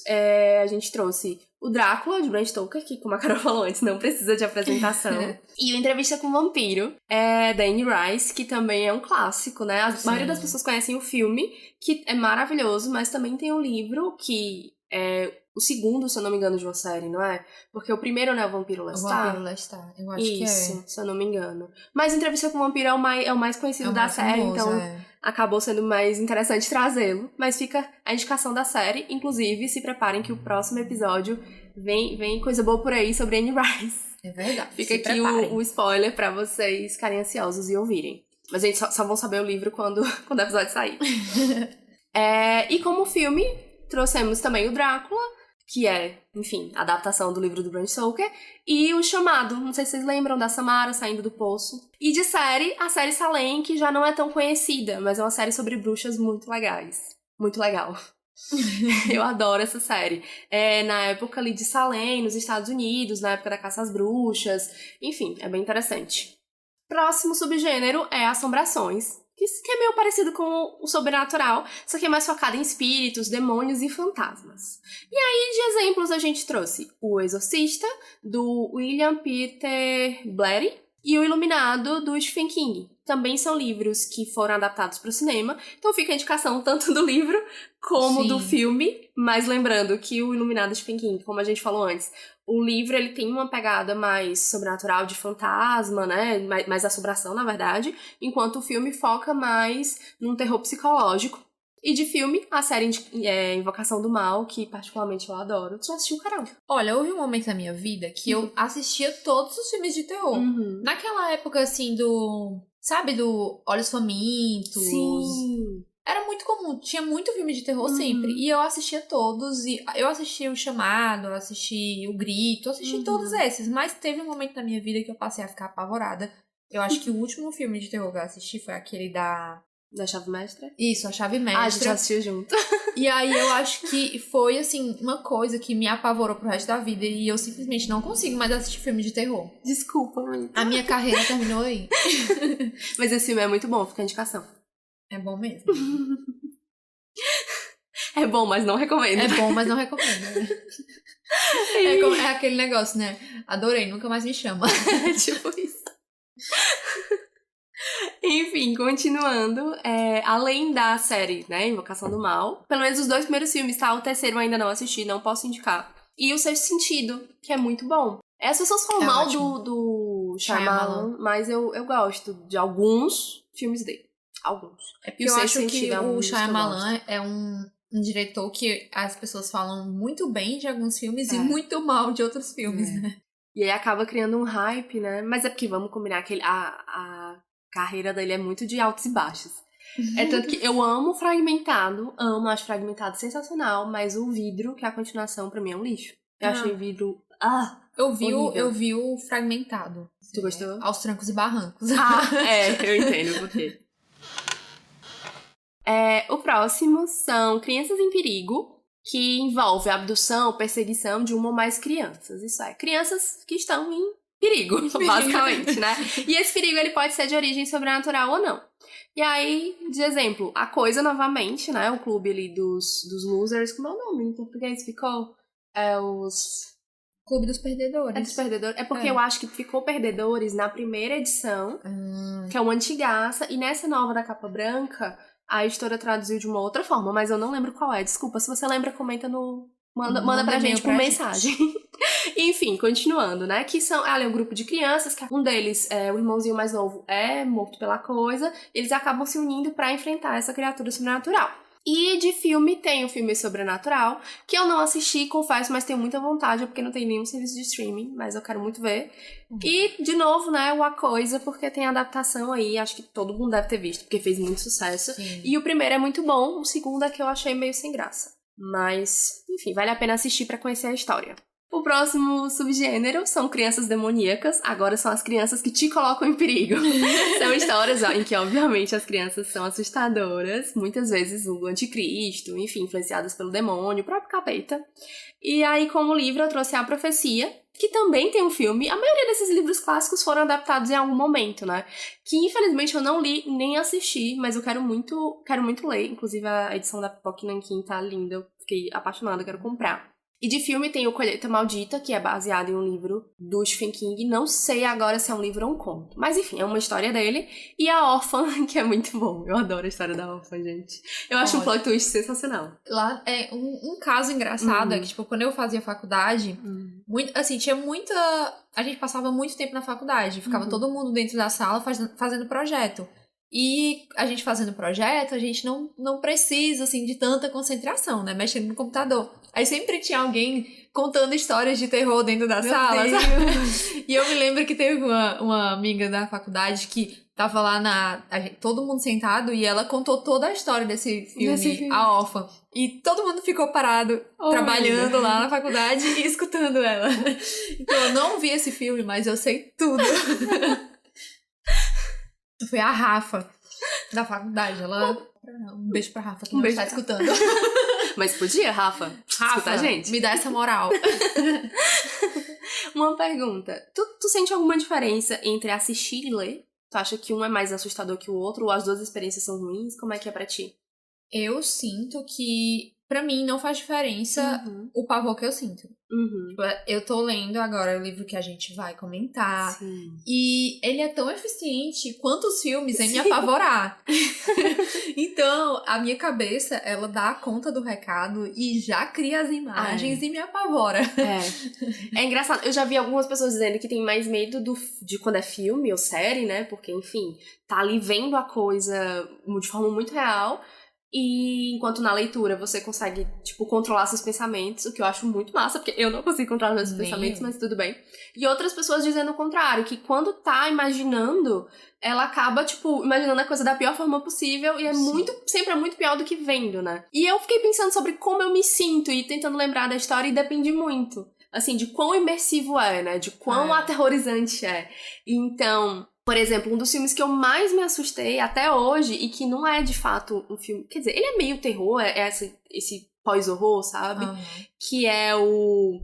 Speaker 1: a gente trouxe o Drácula, de Bram Stoker, que, como a Carol falou antes, não precisa de apresentação. E o Entrevista com o Vampiro, da Anne Rice, que também é um clássico, né? A maioria das pessoas conhecem o filme, que é maravilhoso, mas também tem um livro que é o segundo, se eu não me engano, de uma série, não é? Porque o primeiro, né, é o Vampiro Lestat.
Speaker 2: O Vampiro Lestat, eu acho que é.
Speaker 1: Isso, se eu não me engano. Mas Entrevista com o Vampiro é o mais conhecido da série,
Speaker 2: famoso,
Speaker 1: então acabou sendo mais interessante trazê-lo. Mas fica a indicação da série. Inclusive, se preparem que o próximo episódio vem coisa boa por aí sobre Anne Rice.
Speaker 2: É verdade.
Speaker 1: Fica aqui o spoiler pra vocês ficarem ansiosos e ouvirem. Mas a gente só vão saber o livro quando o episódio sair. E como filme, trouxemos também o Drácula, que é, enfim, a adaptação do livro do Bram Stoker, e O Chamado, não sei se vocês lembram da Samara saindo do poço. E de série, a série Salem, que já não é tão conhecida, mas é uma série sobre bruxas muito legais. Muito legal. Eu adoro essa série. Na época ali de Salem, nos Estados Unidos, na época da caça às bruxas, enfim, é bem interessante. Próximo subgênero é assombrações, que é meio parecido com o sobrenatural, só que é mais focado em espíritos, demônios e fantasmas. E aí, de exemplos, a gente trouxe O Exorcista, do William Peter Blatty, e O Iluminado, do Stephen King. Também são livros que foram adaptados para o cinema, então fica a indicação tanto do livro como do filme, mas lembrando que O Iluminado, do Stephen King, como a gente falou antes, o livro ele tem uma pegada mais sobrenatural de fantasma, né? Mais assombração, na verdade, enquanto o filme foca mais num terror psicológico. E de filme, a série Invocação do Mal, que particularmente eu adoro. Tu já assistiu, Carol?
Speaker 2: Olha, houve um momento na minha vida que eu assistia todos os filmes de terror. Naquela época, assim, sabe, do Olhos Famintos.
Speaker 1: Sim.
Speaker 2: Era muito comum, tinha muito filme de terror sempre. E eu assistia todos, e eu assisti O Chamado, eu assisti O Grito, eu assisti todos esses. Mas teve um momento na minha vida que eu passei a ficar apavorada. Eu acho que o último filme de terror que eu assisti foi aquele da
Speaker 1: Chave Mestra?
Speaker 2: Isso, A Chave Mestra.
Speaker 1: A gente assistiu junto.
Speaker 2: E aí eu acho que foi, assim, uma coisa que me apavorou pro resto da vida. E eu simplesmente não consigo mais assistir filme de terror.
Speaker 1: Desculpa, amiga.
Speaker 2: A minha carreira terminou aí.
Speaker 1: Mas esse filme é muito bom, fica a indicação.
Speaker 2: É bom mesmo.
Speaker 1: É bom, mas não recomendo.
Speaker 2: É bom, mas não recomendo. É aquele negócio, né? Adorei, nunca mais me chama.
Speaker 1: Tipo isso. Enfim, continuando, além da série, né, Invocação do Mal, pelo menos os 2 primeiros filmes, tá? O terceiro eu ainda não assisti, não posso indicar. E O Sexto Sentido, que é muito bom. As pessoas falam mal do Shyamalan, mas eu gosto de alguns filmes dele. Alguns.
Speaker 2: É porque eu acho que o Shyamalan é um diretor que as pessoas falam muito bem de alguns filmes e muito mal de outros filmes, né?
Speaker 1: E aí acaba criando um hype, né? Mas é porque, vamos combinar, que a carreira dele é muito de altos e baixos. É tanto que eu amo Fragmentado, acho Fragmentado sensacional, mas o Vidro, que é a continuação, pra mim é um lixo. Eu achei o Vidro...
Speaker 2: Eu vi o Fragmentado.
Speaker 1: Tu gostou?
Speaker 2: Aos trancos e barrancos.
Speaker 1: Eu entendo por quê. O próximo são Crianças em Perigo, que envolve a abdução, perseguição de uma ou mais crianças. Isso é, crianças que estão em perigo, basicamente, né? E esse perigo ele pode ser de origem sobrenatural ou não. E aí, de exemplo, A Coisa novamente, né? O clube ali dos losers, como é o nome em português? Ficou?
Speaker 2: Clube dos Perdedores.
Speaker 1: Dos Perdedores. É porque eu acho que ficou Perdedores na primeira edição, que é uma antigaça, e nessa nova da capa branca, a editora traduziu de uma outra forma, mas eu não lembro qual é. Desculpa, se você lembra, comenta no... Manda pra gente por mensagem. Enfim, continuando, né? Que são... é um grupo de crianças, que um deles, o irmãozinho mais novo, é morto pela coisa. Eles acabam se unindo pra enfrentar essa criatura sobrenatural. E de filme, tem o filme Sobrenatural, que eu não assisti, confesso, mas tenho muita vontade, porque não tem nenhum serviço de streaming, mas eu quero muito ver. E, de novo, né, o A Coisa, porque tem adaptação aí, acho que todo mundo deve ter visto, porque fez muito sucesso.
Speaker 2: Sim.
Speaker 1: E o primeiro é muito bom, o segundo é que eu achei meio sem graça. Mas, enfim, vale a pena assistir pra conhecer a história. O próximo subgênero são crianças demoníacas. Agora são as crianças que te colocam em perigo. São histórias em que, obviamente, as crianças são assustadoras. Muitas vezes o anticristo, enfim, influenciadas pelo demônio, o próprio capeta. E aí, como livro, eu trouxe A Profecia, que também tem um filme. A maioria desses livros clássicos foram adaptados em algum momento, né? Que, infelizmente, eu não li nem assisti, mas eu quero muito ler. Inclusive, a edição da Pipoca Nanquim tá linda. Eu fiquei apaixonada, quero comprar. E de filme tem o Colheita Maldita, que é baseado em um livro do Stephen King. Não sei agora se é um livro ou um conto. Mas enfim, é uma história dele. E A Órfã, que é muito bom. Eu adoro a história da Órfã, gente. Eu acho um plot twist sensacional.
Speaker 2: Lá é um caso engraçado, é que, tipo, quando eu fazia faculdade, tinha muita... A gente passava muito tempo na faculdade. Ficava todo mundo dentro da sala fazendo projeto. E a gente fazendo projeto, a gente não precisa, assim, de tanta concentração, né? Mexendo no computador. Aí sempre tinha alguém contando histórias de terror dentro da sala, sabe? E eu me lembro que teve uma amiga da faculdade que tava lá todo mundo sentado e ela contou toda a história desse filme, A Órfã. E todo mundo ficou parado, trabalhando lá na faculdade e escutando ela. Então eu não vi esse filme, mas eu sei tudo. Foi a Rafa, da faculdade. Um beijo pra Rafa, que não está escutando.
Speaker 1: Mas podia, Rafa? Escuta a gente.
Speaker 2: Me dá essa moral.
Speaker 1: Uma pergunta. Tu sente alguma diferença entre assistir e ler? Tu acha que um é mais assustador que o outro? Ou as duas experiências são ruins? Como é que é pra ti?
Speaker 2: Eu sinto que, pra mim, não faz diferença o pavor que eu sinto. Eu tô lendo agora o livro que a gente vai comentar.
Speaker 1: Sim.
Speaker 2: E ele é tão eficiente quanto os filmes em me apavorar. Então, a minha cabeça, ela dá conta do recado e já cria as imagens e me apavora.
Speaker 1: É engraçado. Eu já vi algumas pessoas dizendo que tem mais medo de quando é filme ou série, né? Porque, enfim, tá ali vendo a coisa de forma muito real. E enquanto na leitura você consegue, tipo, controlar seus pensamentos, o que eu acho muito massa, porque eu não consigo controlar meus pensamentos, mas tudo bem. E outras pessoas dizendo o contrário, que quando tá imaginando, ela acaba, tipo, imaginando a coisa da pior forma possível e sempre é muito pior do que vendo, né? E eu fiquei pensando sobre como eu me sinto e tentando lembrar da história e depende muito, assim, de quão imersivo é, né? De quão aterrorizante é. Então... Por exemplo, um dos filmes que eu mais me assustei até hoje, e que não é de fato um filme... Quer dizer, ele é meio terror, esse pós-horror, sabe? Que é o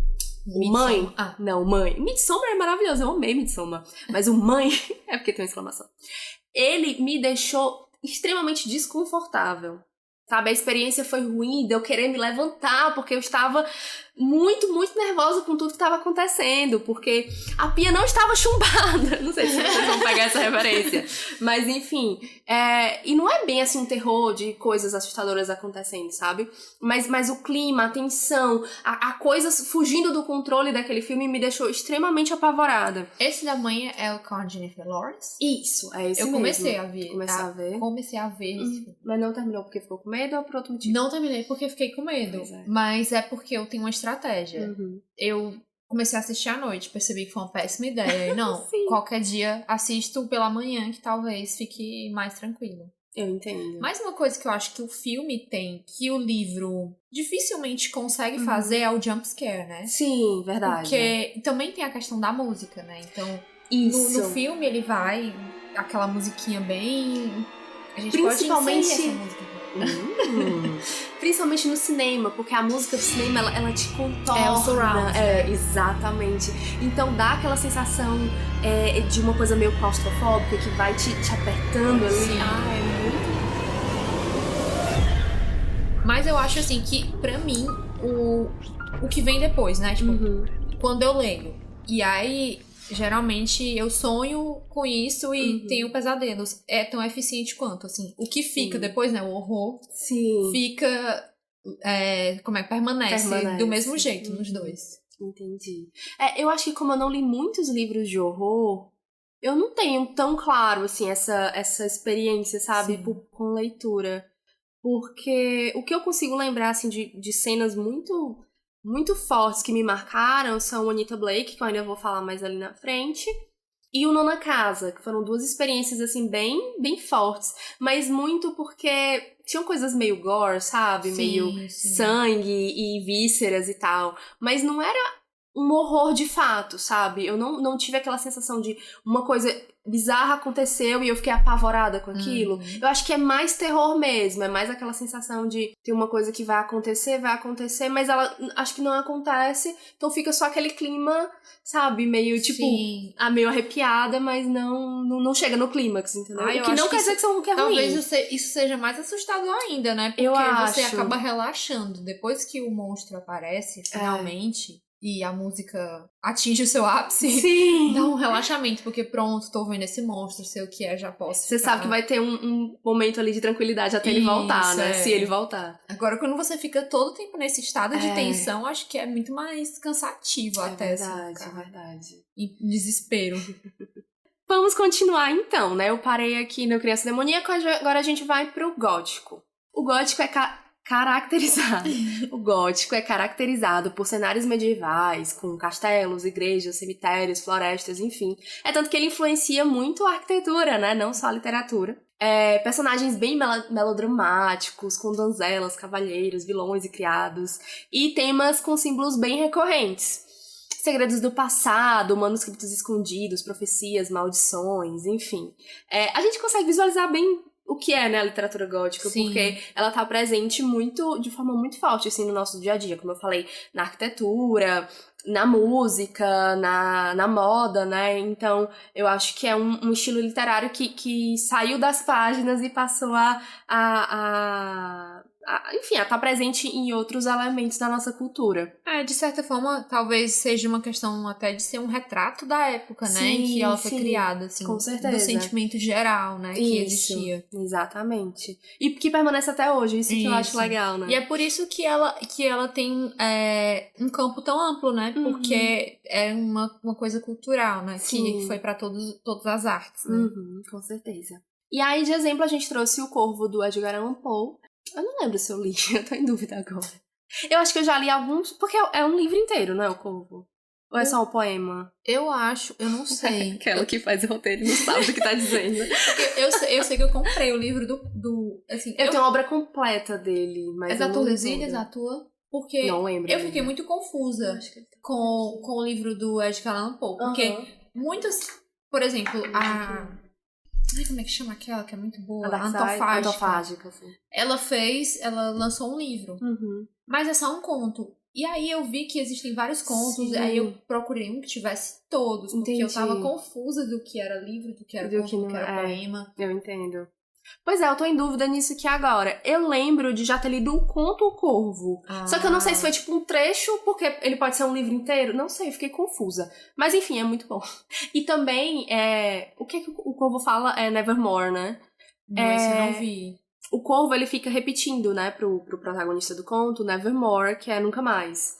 Speaker 1: Mãe. Não, Mãe. Midsommar é maravilhoso, eu amei Midsommar. Mas o Mãe... é porque tem uma exclamação. Ele me deixou extremamente desconfortável. Sabe, a experiência foi ruim, de eu querer me levantar, porque eu estava muito, muito nervosa com tudo que estava acontecendo, porque a pia não estava chumbada. Não sei se vocês vão pegar essa referência. Mas, enfim, e não é bem assim um terror de coisas assustadoras acontecendo, sabe? Mas o clima, a tensão, a coisa fugindo do controle daquele filme me deixou extremamente apavorada.
Speaker 2: Esse da Mãe é o com a Jennifer Lawrence?
Speaker 1: Isso, é esse
Speaker 2: mesmo.
Speaker 1: Eu
Speaker 2: comecei a ver.
Speaker 1: Comecei a ver esse filme. Mas não terminou porque ficou com medo ou por outro motivo?
Speaker 2: Não terminei porque fiquei com medo. Mas é porque eu tenho uma estratégia. Eu comecei a assistir à noite, percebi que foi uma péssima ideia. E não, qualquer dia assisto pela manhã, que talvez fique mais tranquilo.
Speaker 1: Eu entendo.
Speaker 2: Mais uma coisa que eu acho que o filme tem, que o livro dificilmente consegue fazer, é o jump scare, né?
Speaker 1: Sim, verdade.
Speaker 2: Porque também tem a questão da música, né? Então, no filme ele vai, aquela musiquinha bem... A gente
Speaker 1: principalmente
Speaker 2: pode essa música.
Speaker 1: Principalmente no cinema, porque a música do cinema ela te contorna.
Speaker 2: É o surround.
Speaker 1: Exatamente. Então dá aquela sensação de uma coisa meio claustrofóbica que vai te apertando ali.
Speaker 2: Sim. É muito. Mas eu acho assim que, pra mim, o que vem depois, né? Tipo, quando eu leio. E aí, geralmente, eu sonho com isso e tenho pesadelos. É tão eficiente quanto, assim. O que fica depois, né? O horror.
Speaker 1: Sim.
Speaker 2: Fica... permanece do mesmo jeito nos dois.
Speaker 1: Entendi. Eu acho que como eu não li muitos livros de horror, eu não tenho tão claro, assim, essa experiência, sabe? Com leitura. Porque o que eu consigo lembrar, assim, de cenas muito, muito fortes que me marcaram são Anita Blake, que eu ainda vou falar mais ali na frente, e o Nona Casa, que foram duas experiências, assim, bem, bem fortes. Mas muito porque tinham coisas meio gore, sabe? Meio sangue e vísceras e tal. Mas não era um horror de fato, sabe? Eu não tive aquela sensação de uma coisa bizarra aconteceu e eu fiquei apavorada com aquilo. Eu acho que é mais terror mesmo, é mais aquela sensação de ter uma coisa que vai acontecer, mas ela acho que não acontece, então fica só aquele clima, sabe? Meio tipo, meio arrepiada, mas não chega no clímax, entendeu?
Speaker 2: O
Speaker 1: que não quer dizer que é ruim.
Speaker 2: Talvez isso seja mais assustador ainda, né? Porque você acaba relaxando. Depois que o monstro aparece, finalmente, e a música atinge o seu ápice, dá um relaxamento, porque pronto, tô vendo esse monstro, sei o que é, já posso.
Speaker 1: Você sabe que vai ter um momento ali de tranquilidade até ele voltar, né? Se ele voltar.
Speaker 2: Agora, quando você fica todo o tempo nesse estado de tensão, acho que é muito mais cansativo até.
Speaker 1: Verdade, é verdade.
Speaker 2: E desespero.
Speaker 1: Vamos continuar então, né? Eu parei aqui no Criança Demoníaco, agora a gente vai pro gótico. O gótico é caracterizado por cenários medievais, com castelos, igrejas, cemitérios, florestas, enfim. É tanto que ele influencia muito a arquitetura, né? Não só a literatura. Personagens bem melodramáticos, com donzelas, cavalheiros, vilões e criados. E temas com símbolos bem recorrentes. Segredos do passado, manuscritos escondidos, profecias, maldições, enfim. A gente consegue visualizar bem o que é, né, a literatura gótica, porque ela tá presente de forma muito forte, assim, no nosso dia a dia, como eu falei, na arquitetura, na música, na moda, né, então eu acho que é um estilo literário que saiu das páginas e passou enfim, a estar presente em outros elementos da nossa cultura.
Speaker 2: De certa forma, talvez seja uma questão até de ser um retrato da época, né? Em que ela foi criada, assim.
Speaker 1: Com certeza.
Speaker 2: Do sentimento geral, né? Que existia.
Speaker 1: Exatamente. E que permanece até hoje, isso que eu acho legal, né?
Speaker 2: E é por isso que ela tem um campo tão amplo, né? Porque é uma coisa cultural, né? Que foi pra todas as artes, né?
Speaker 1: Com certeza. E aí, de exemplo, a gente trouxe O Corvo, do Edgar Allan Poe. Eu não lembro se eu li, eu tô em dúvida agora. Eu acho que eu já li alguns, porque é um livro inteiro, não é, O Corvo? Ou é só um poema?
Speaker 2: Eu não sei.
Speaker 1: Aquela que faz o roteiro e não sabe o que tá dizendo.
Speaker 2: Porque eu sei que eu comprei o livro assim,
Speaker 1: eu tenho a obra completa dele, mas
Speaker 2: é da Tordesilhas, a tua? Porque
Speaker 1: não lembro.
Speaker 2: Eu fiquei muito confusa com o livro do Edgar Allan Poe. Porque muitas, por exemplo, como é que chama aquela que é muito boa? A
Speaker 1: Antofágica, sim.
Speaker 2: Ela lançou um livro. Mas é só um conto. E aí eu vi que existem vários contos, aí eu procurei um que tivesse todos, porque eu tava confusa do que era livro, do que era conto, do que era poema.
Speaker 1: Eu entendo. Pois é, eu tô em dúvida nisso aqui agora. Eu lembro de já ter lido o conto O Corvo. Só que eu não sei se foi tipo um trecho, porque ele pode ser um livro inteiro. Não sei, fiquei confusa. Mas enfim, é muito bom. E também, o que o Corvo fala é Nevermore, né?
Speaker 2: Esse eu não vi.
Speaker 1: O Corvo, ele fica repetindo, né, pro protagonista do conto, Nevermore, que é nunca mais.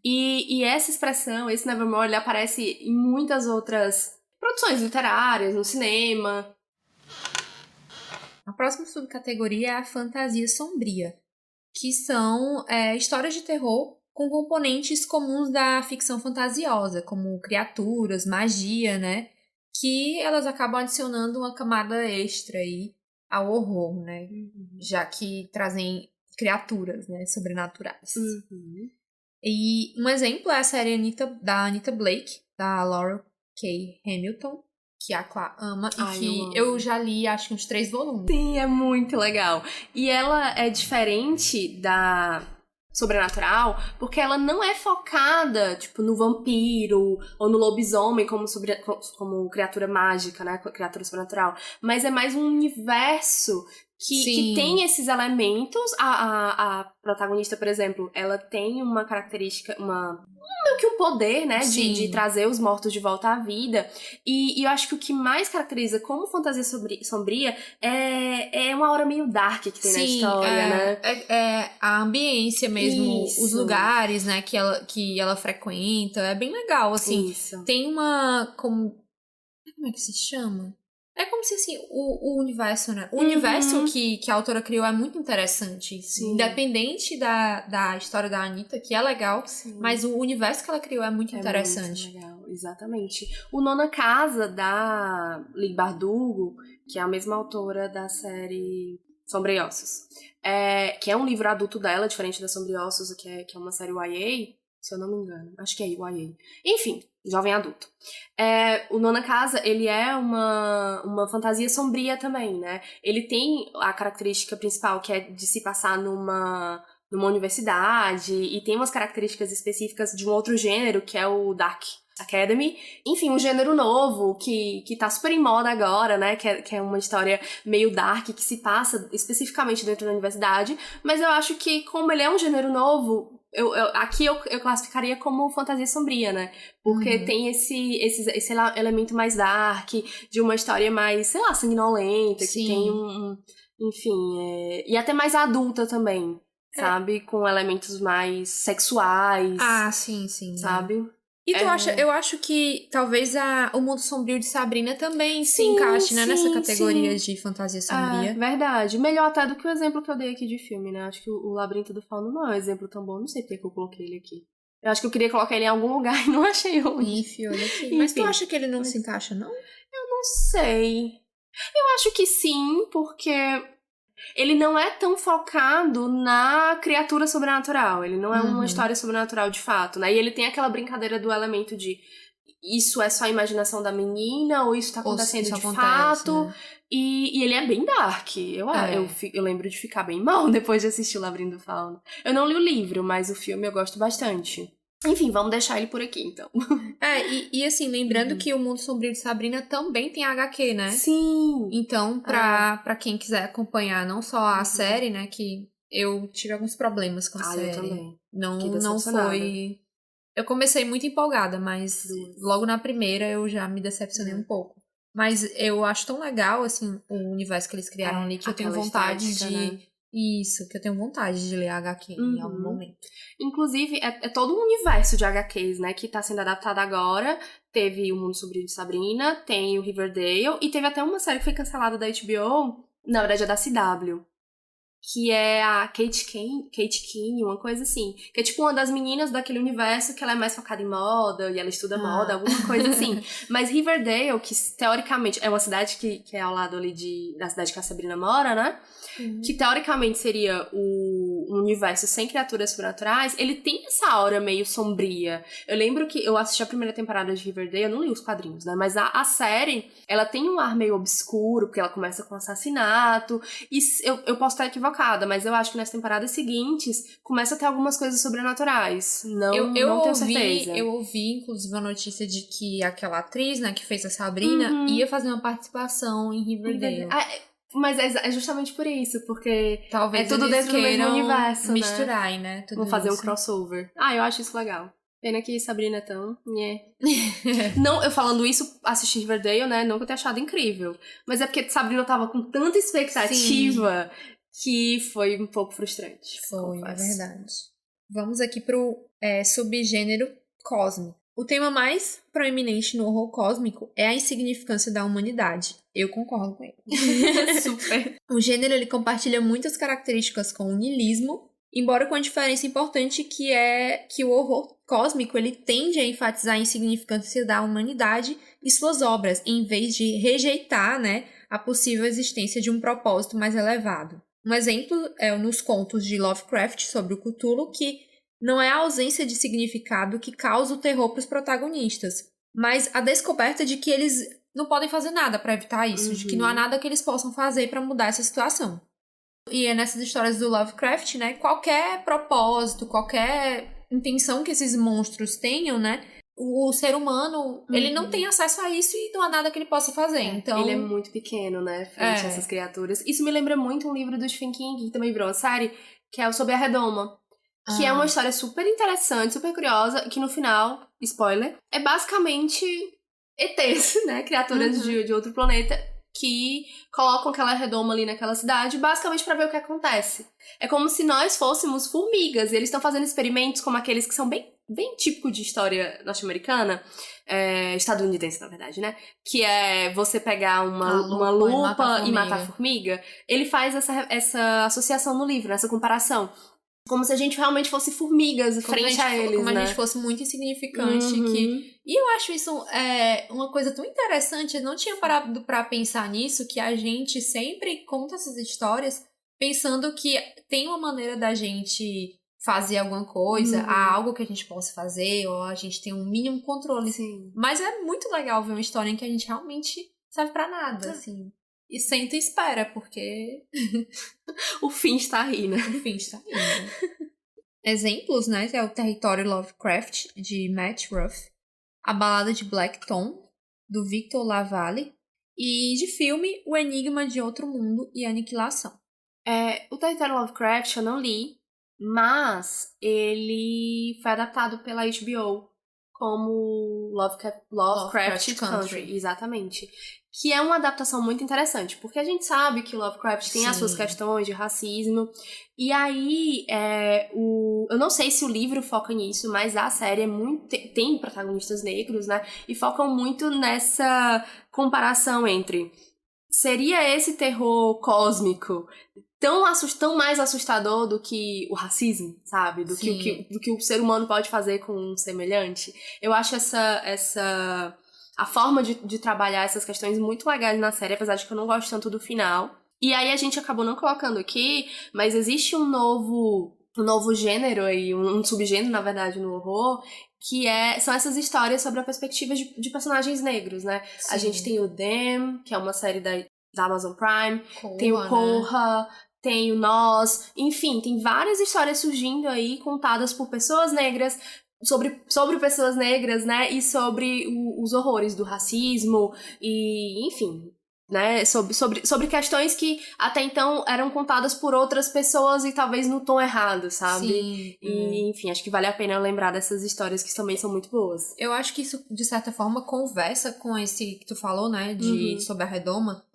Speaker 1: E essa expressão, esse Nevermore, ele aparece em muitas outras produções literárias, no cinema.
Speaker 2: A próxima subcategoria é a fantasia sombria, que são histórias de terror com componentes comuns da ficção fantasiosa, como criaturas, magia, né? Que elas acabam adicionando uma camada extra aí ao horror, né? Já que trazem criaturas, né? Sobrenaturais. E um exemplo é a série da Anita Blake, da Laura K. Hamilton, que a Clá ama e que eu já li, acho que uns 3 volumes.
Speaker 1: Sim, é muito legal. E ela é diferente da Sobrenatural, porque ela não é focada, tipo, no vampiro ou no lobisomem como criatura mágica, né? Criatura sobrenatural. Mas é mais um universo que tem esses elementos. A protagonista, por exemplo, ela tem uma característica, meio que um poder, né, de trazer os mortos de volta à vida. E eu acho que o que mais caracteriza como fantasia sombria é uma aura meio dark que tem na história, né?
Speaker 2: É a ambiência mesmo, os lugares, né, que ela frequenta. É bem legal, assim.
Speaker 1: Isso.
Speaker 2: Tem como é que se chama? É como se, assim, o universo, né? O universo que a autora criou é muito interessante.
Speaker 1: Sim.
Speaker 2: Independente da história da Anita, que é legal, mas o universo que ela criou é muito interessante.
Speaker 1: Muito legal, exatamente. O Nona Casa, da Leigh Bardugo, que é a mesma autora da série Sombra e Ossos, que é um livro adulto dela, diferente da Sombra e Ossos, que é uma série YA, se eu não me engano. Acho que é YA. Enfim, jovem adulto. O Nona Casa, ele é uma fantasia sombria também, né? Ele tem a característica principal, que é de se passar numa universidade, e tem umas características específicas de um outro gênero, que é o Dark Academy. Enfim, um gênero novo que tá super em moda agora, né? Que é uma história meio dark, que se passa especificamente dentro da universidade. Mas eu acho que, como ele é um gênero novo, aqui eu classificaria como fantasia sombria, né? Porque tem esse elemento mais dark, de uma história mais, sei lá, sanguinolenta,
Speaker 2: Sim.
Speaker 1: que tem enfim, e até mais adulta também, sabe? Com elementos mais sexuais.
Speaker 2: Ah, sim.
Speaker 1: Sabe?
Speaker 2: E eu acho que talvez o Mundo Sombrio de Sabrina também se encaixe, né, nessa categoria de fantasia sombria.
Speaker 1: Verdade. Melhor até do que o exemplo que eu dei aqui de filme, né? Acho que o Labirinto do Fauno não é um exemplo tão bom. Não sei porque que eu coloquei ele aqui. Eu acho que eu queria colocar ele em algum lugar e não achei onde.
Speaker 2: Enfiou ele aqui. Mas tu acha que ele não se encaixa, não?
Speaker 1: Eu não sei. Eu acho que sim, porque ele não é tão focado na criatura sobrenatural. Ele não é uma história sobrenatural de fato, né? E ele tem aquela brincadeira do elemento de isso é só a imaginação da menina ou isso tá acontecendo de fato. Né? E ele é bem dark. Eu lembro de ficar bem mal depois de assistir o Labirinto do Fauno. Eu não li o livro, mas o filme eu gosto bastante. Enfim, vamos deixar ele por aqui, então.
Speaker 2: E assim, lembrando que o Mundo Sombrio de Sabrina também tem HQ, né?
Speaker 1: Sim!
Speaker 2: Então, pra quem quiser acompanhar não só a série, né, que eu tive alguns problemas com a série.
Speaker 1: Eu também.
Speaker 2: Não foi... Eu comecei muito empolgada, mas logo na primeira eu já me decepcionei um pouco. Mas eu acho tão legal, assim, o universo que eles criaram ali, que eu tenho vontade de... Né? Isso, que eu tenho vontade de ler HQ em algum momento.
Speaker 1: Inclusive, é todo um universo de HQs, né, que tá sendo adaptado agora. Teve o Mundo Sombrio de Sabrina, tem o Riverdale, e teve até uma série que foi cancelada da HBO, na verdade é da CW, que é a Kate Keane, uma coisa assim. Que é tipo uma das meninas daquele universo que ela é mais focada em moda, e ela estuda moda, alguma coisa assim. Mas Riverdale, que teoricamente é uma cidade que é ao lado ali da cidade que a Sabrina mora, né? Que teoricamente seria um universo sem criaturas sobrenaturais, ele tem essa aura meio sombria. Eu lembro que eu assisti a primeira temporada de Riverdale, eu não li os quadrinhos, né? Mas a série, ela tem um ar meio obscuro, porque ela começa com assassinato. E eu posso estar equivocada, mas eu acho que nas temporadas seguintes começa a ter algumas coisas sobrenaturais. Não tenho certeza.
Speaker 2: Eu ouvi, inclusive, a notícia de que aquela atriz, né, que fez a Sabrina, ia fazer uma participação em Riverdale.
Speaker 1: Mas é justamente por isso, porque
Speaker 2: talvez
Speaker 1: é tudo dentro do mesmo universo,
Speaker 2: misturar, né?
Speaker 1: Vão fazer um crossover. Eu acho isso legal. Pena que Sabrina é tão... Não, eu falando isso, assisti Riverdale, né? Não que eu tenha achado incrível. Mas é porque Sabrina tava com tanta expectativa que foi um pouco frustrante.
Speaker 2: Foi, é verdade. Vamos aqui pro subgênero cósmico. O tema mais proeminente no horror cósmico é a insignificância da humanidade. Eu concordo com ele.
Speaker 1: Super.
Speaker 2: O gênero ele compartilha muitas características com o niilismo, embora com a diferença importante que é que o horror cósmico ele tende a enfatizar a insignificância da humanidade e suas obras, em vez de rejeitar, né, a possível existência de um propósito mais elevado. Um exemplo é nos contos de Lovecraft sobre o Cthulhu, que não é a ausência de significado que causa o terror para os protagonistas, mas a descoberta de que eles não podem fazer nada para evitar isso, de que não há nada que eles possam fazer para mudar essa situação. E é nessas histórias do Lovecraft, né, qualquer propósito, qualquer intenção que esses monstros tenham, né, o ser humano, ele não tem acesso a isso e não há nada que ele possa fazer. Então
Speaker 1: ele é muito pequeno, né, frente a essas criaturas. Isso me lembra muito um livro do Stephen King, que também virou uma série, que é o Sob a Redoma. Que é uma história super interessante, super curiosa, que no final, spoiler, é basicamente ETs, né? Criaturas de outro planeta que colocam aquela redoma ali naquela cidade, basicamente pra ver o que acontece. É como se nós fôssemos formigas, e eles estão fazendo experimentos como aqueles que são bem típicos de história norte-americana, estadunidense, na verdade, né? Que é você pegar uma lupa e matar a formiga. Ele faz essa associação no livro, essa comparação. Como se a gente realmente fosse formigas frente a eles,
Speaker 2: como
Speaker 1: né?
Speaker 2: a gente fosse muito insignificante. E eu acho isso uma coisa tão interessante. Eu não tinha parado pra pensar nisso, que a gente sempre conta essas histórias pensando que tem uma maneira da gente fazer alguma coisa, há algo que a gente possa fazer, ou a gente tem um mínimo controle.
Speaker 1: Sim.
Speaker 2: Mas é muito legal ver uma história em que a gente realmente serve pra nada, assim. E senta e espera, porque
Speaker 1: O fim está aí, né?
Speaker 2: o fim está indo. Exemplos, né? É o Território Lovecraft, de Matt Ruff. A Balada de Black Tom, do Victor LaValle. E de filme, O Enigma de Outro Mundo e Aniquilação.
Speaker 1: O Território Lovecraft eu não li, mas ele foi adaptado pela HBO como Lovecraft Country. Exatamente. Que é uma adaptação muito interessante, porque a gente sabe que o Lovecraft tem as suas questões de racismo, e aí eu não sei se o livro foca nisso, mas a série tem protagonistas negros, né, e focam muito nessa comparação entre seria esse terror cósmico tão mais assustador do que o racismo, sabe? Do que o ser humano pode fazer com um semelhante. Eu acho a forma de trabalhar essas questões muito legais na série, apesar de que eu não gosto tanto do final. E aí a gente acabou não colocando aqui, mas existe um novo gênero aí, um subgênero, na verdade, no horror, que são essas histórias sobre a perspectiva de personagens negros, né?
Speaker 2: Sim.
Speaker 1: A gente tem o Them, que é uma série da Amazon Prime,
Speaker 2: Korra,
Speaker 1: tem o Korra, né? Tem o Nós, enfim, tem várias histórias surgindo aí, contadas por pessoas negras, sobre pessoas negras, né, e sobre os horrores do racismo, e enfim, né, sobre questões que até então eram contadas por outras pessoas e talvez no tom errado, sabe?
Speaker 2: Sim.
Speaker 1: E, enfim, acho que vale a pena lembrar dessas histórias que também são muito boas.
Speaker 2: Eu acho que isso, de certa forma, conversa com esse que tu falou, né, sobre a redoma,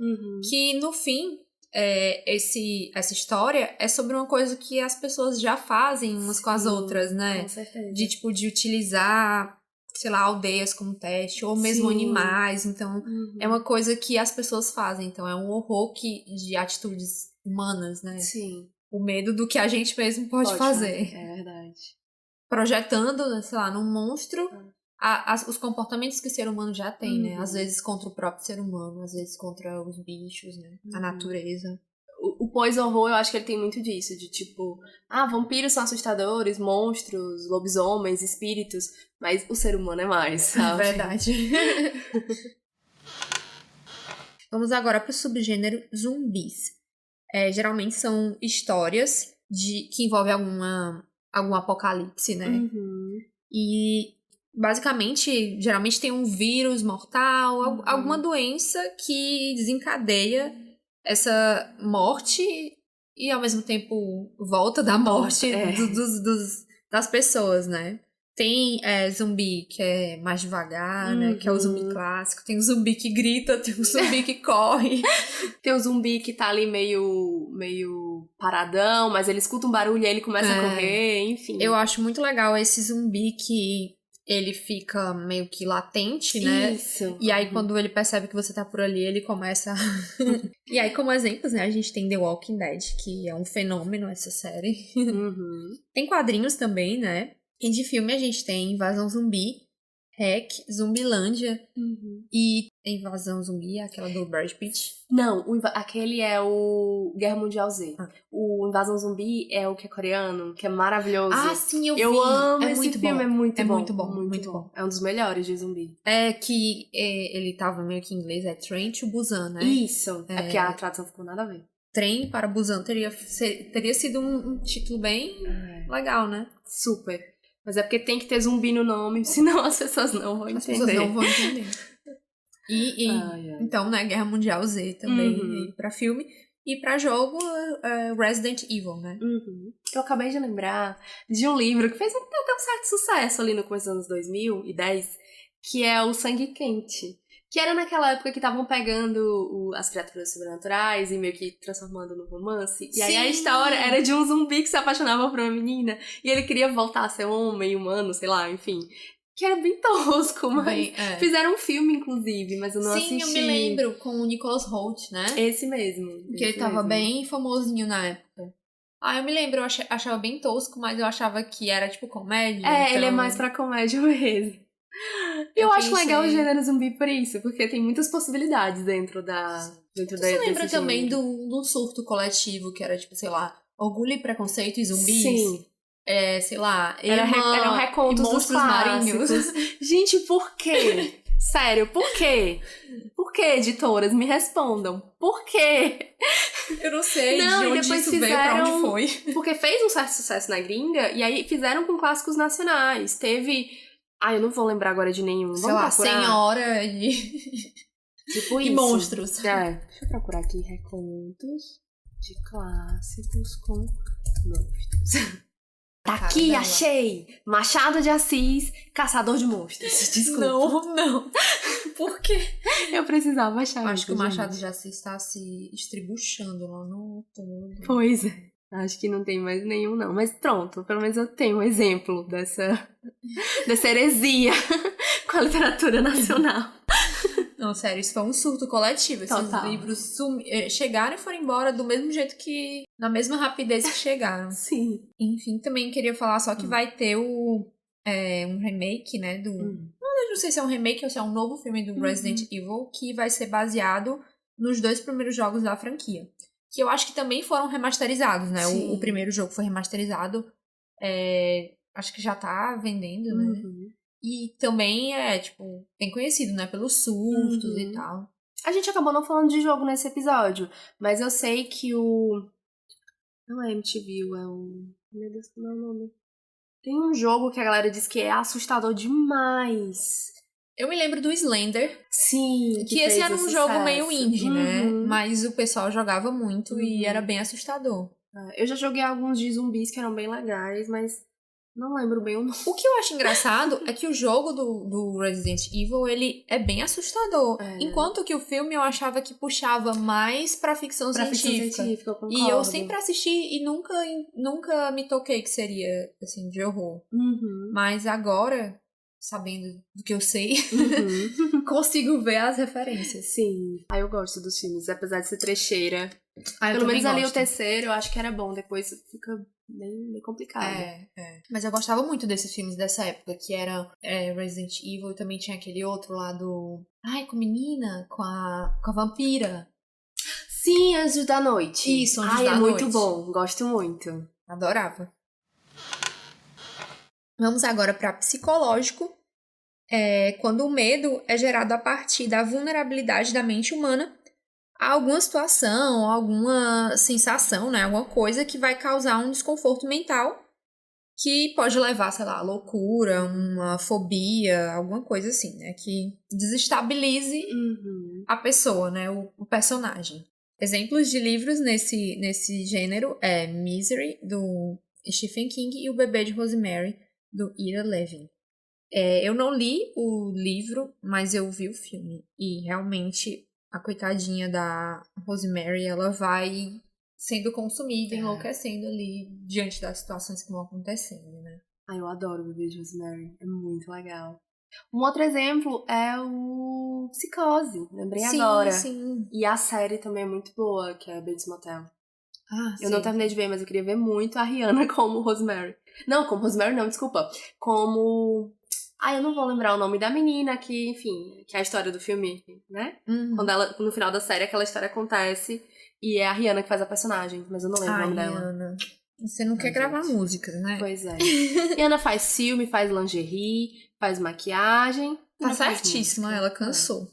Speaker 2: que no fim, essa história é sobre uma coisa que as pessoas já fazem umas com as outras, né?
Speaker 1: Com certeza.
Speaker 2: De utilizar, sei lá, aldeias como teste, ou mesmo animais. Então, é uma coisa que as pessoas fazem. Então, é um horror de atitudes humanas, né?
Speaker 1: Sim.
Speaker 2: O medo do que a gente mesmo pode fazer.
Speaker 1: É verdade.
Speaker 2: Projetando, sei lá, num monstro os comportamentos que o ser humano já tem, né? Às vezes contra o próprio ser humano, às vezes contra os bichos, né? A natureza.
Speaker 1: O pós-horror, eu acho que ele tem muito disso, de tipo, vampiros são assustadores, monstros, lobisomens, espíritos, mas o ser humano é mais, sabe?
Speaker 2: É verdade. Vamos agora pro subgênero zumbis. Geralmente são histórias que envolvem algum apocalipse, né? E basicamente, geralmente tem um vírus mortal, alguma doença que desencadeia essa morte e ao mesmo tempo volta da morte das pessoas, né? Tem zumbi que é mais devagar, né? Que é o zumbi clássico. Tem o zumbi que grita, tem o zumbi que corre.
Speaker 1: Tem o zumbi que tá ali meio paradão, mas ele escuta um barulho e ele começa a correr, enfim.
Speaker 2: Eu acho muito legal esse zumbi que ele fica meio que latente, né?
Speaker 1: Isso.
Speaker 2: E aí, quando ele percebe que você tá por ali, ele começa... E aí, como exemplos, né? A gente tem The Walking Dead, que é um fenômeno, essa série. Tem quadrinhos também, né? E de filme a gente tem Invasão Zumbi, Hack, Zumbilândia e Invasão Zumbi, aquela do Brad Pitt.
Speaker 1: Não, aquele é o Guerra Mundial Z. O Invasão Zumbi é o que é coreano, que é maravilhoso.
Speaker 2: Sim, eu vi.
Speaker 1: Eu amo
Speaker 2: esse
Speaker 1: muito
Speaker 2: filme,
Speaker 1: bom.
Speaker 2: É muito bom.
Speaker 1: É um dos melhores de zumbi.
Speaker 2: Que ele tava meio que em inglês, Train to Busan, né?
Speaker 1: Isso, é porque a tradução ficou nada a ver.
Speaker 2: Trem para Busan teria sido um título bem legal, né?
Speaker 1: Super. Mas é porque tem que ter zumbi no nome, senão as pessoas não vão entender.
Speaker 2: As pessoas não vão entender. Então, né, Guerra Mundial Z também pra filme. E pra jogo, Resident Evil, né?
Speaker 1: Eu acabei de lembrar de um livro que fez até um certo sucesso ali no começo dos anos 2010, que é o Sangue Quente. Que era naquela época que estavam pegando as criaturas sobrenaturais e meio que transformando no romance. E aí a história era de um zumbi que se apaixonava por uma menina. E ele queria voltar a ser homem, humano, sei lá, enfim. Que era bem tosco, mas fizeram um filme, inclusive, mas eu não assisti.
Speaker 2: Sim, eu me lembro, com o Nicholas Hoult, né?
Speaker 1: Esse mesmo.
Speaker 2: Que ele tava bem famosinho na época. Eu me lembro, eu achava bem tosco, mas eu achava que era tipo comédia. Então...
Speaker 1: ele é mais pra comédia mesmo. Eu acho legal o gênero zumbi por isso, porque tem muitas possibilidades dentro
Speaker 2: Você lembra também do surto coletivo, que era tipo, sei lá, Orgulho e Preconceito e Zumbis?
Speaker 1: Sim.
Speaker 2: sei lá,
Speaker 1: Eram recontos dos
Speaker 2: marinhos.
Speaker 1: Gente, por quê? Sério, por quê? Por quê, editoras? Me respondam. Por quê?
Speaker 2: Eu não sei
Speaker 1: Não,
Speaker 2: de
Speaker 1: e
Speaker 2: onde
Speaker 1: depois
Speaker 2: isso veio, pra onde foi.
Speaker 1: Porque fez um certo sucesso na gringa, e aí fizeram com clássicos nacionais. Teve... eu não vou lembrar agora de nenhum.
Speaker 2: Sei lá, Senhora e...
Speaker 1: Tipo
Speaker 2: e
Speaker 1: isso.
Speaker 2: monstros.
Speaker 1: Deixa eu procurar aqui. Recontos de clássicos com monstros. Tá aqui,
Speaker 2: dela.
Speaker 1: achei! Machado de Assis, Caçador de Monstros. Desculpa.
Speaker 2: Não. Por quê?
Speaker 1: Eu precisava achar.
Speaker 2: Acho que o Machado de Assis tá se estribuchando lá no todo.
Speaker 1: Pois é. Acho que não tem mais nenhum, não. Mas pronto, pelo menos eu tenho um exemplo dessa heresia com a literatura nacional.
Speaker 2: Não, sério, isso foi um surto coletivo. Esses
Speaker 1: Total.
Speaker 2: livros chegaram e foram embora do mesmo jeito que... Na mesma rapidez que chegaram.
Speaker 1: Sim.
Speaker 2: Enfim, também queria falar só que vai ter um remake, né, do... Não sei se é um remake ou se é um novo filme do Resident Evil, que vai ser baseado nos 2 primeiros jogos da franquia. Que eu acho que também foram remasterizados, né? O primeiro jogo foi remasterizado. Acho que já tá vendendo, né? E também bem conhecido, né? Pelos sustos e tal.
Speaker 1: A gente acabou não falando de jogo nesse episódio, mas eu sei que não é MTV, é o... Meu Deus, não é o nome. Tem um jogo que a galera diz que é assustador demais.
Speaker 2: Eu me lembro do Slender.
Speaker 1: Sim.
Speaker 2: Que esse era um jogo meio indie, né? Mas o pessoal jogava muito e era bem assustador.
Speaker 1: Eu já joguei alguns de zumbis que eram bem legais, mas não lembro bem o nome.
Speaker 2: O que eu acho engraçado é que o jogo do Resident Evil, ele é bem assustador. Enquanto que o filme eu achava que puxava mais pra ficção científica.
Speaker 1: Eu concordo.
Speaker 2: E eu sempre assisti e nunca me toquei que seria, assim, de horror. Mas agora, sabendo do que eu sei, consigo ver as referências.
Speaker 1: Sim. Eu gosto dos filmes, apesar de ser trecheira.
Speaker 2: Pelo
Speaker 1: menos ali o terceiro eu acho que era bom, depois fica bem complicado.
Speaker 2: Mas eu gostava muito desses filmes dessa época, que era Resident Evil, e também tinha aquele outro lá do... com a menina, com a vampira.
Speaker 1: Sim, Anjos da Noite.
Speaker 2: Isso, Anjos da Noite.
Speaker 1: É muito bom, gosto muito.
Speaker 2: Adorava. Vamos agora para psicológico. Quando o medo é gerado a partir da vulnerabilidade da mente humana a alguma situação, alguma sensação, né? Alguma coisa que vai causar um desconforto mental que pode levar, sei lá, a loucura, uma fobia, alguma coisa assim, né? Que desestabilize a pessoa, né? O personagem. Exemplos de livros nesse gênero é Misery, do Stephen King, e O Bebê de Rosemary, do Ira Levin. Eu não li o livro, mas eu vi o filme. E realmente a coitadinha da Rosemary, ela vai sendo consumida, enlouquecendo ali diante das situações que vão acontecendo, né?
Speaker 1: Eu adoro o Bebê de Rosemary, é muito legal. Um outro exemplo é o Psicose, lembrei agora.
Speaker 2: Sim.
Speaker 1: E a série também é muito boa, que é Bates Motel. Eu
Speaker 2: sim.
Speaker 1: não terminei de ver, mas eu queria ver muito a Rihanna como Rosemary. Não, como Rosemary não, desculpa. Como... eu não vou lembrar o nome da menina que, enfim, que é a história do filme, né? Quando ela, no final da série, aquela história acontece e é a Rihanna que faz a personagem, mas eu não lembro o nome dela.
Speaker 2: Rihanna. Você não quer gravar músicas, né?
Speaker 1: Pois é. Rihanna faz filme, faz lingerie, faz maquiagem.
Speaker 2: Tá certíssima, ela cansou.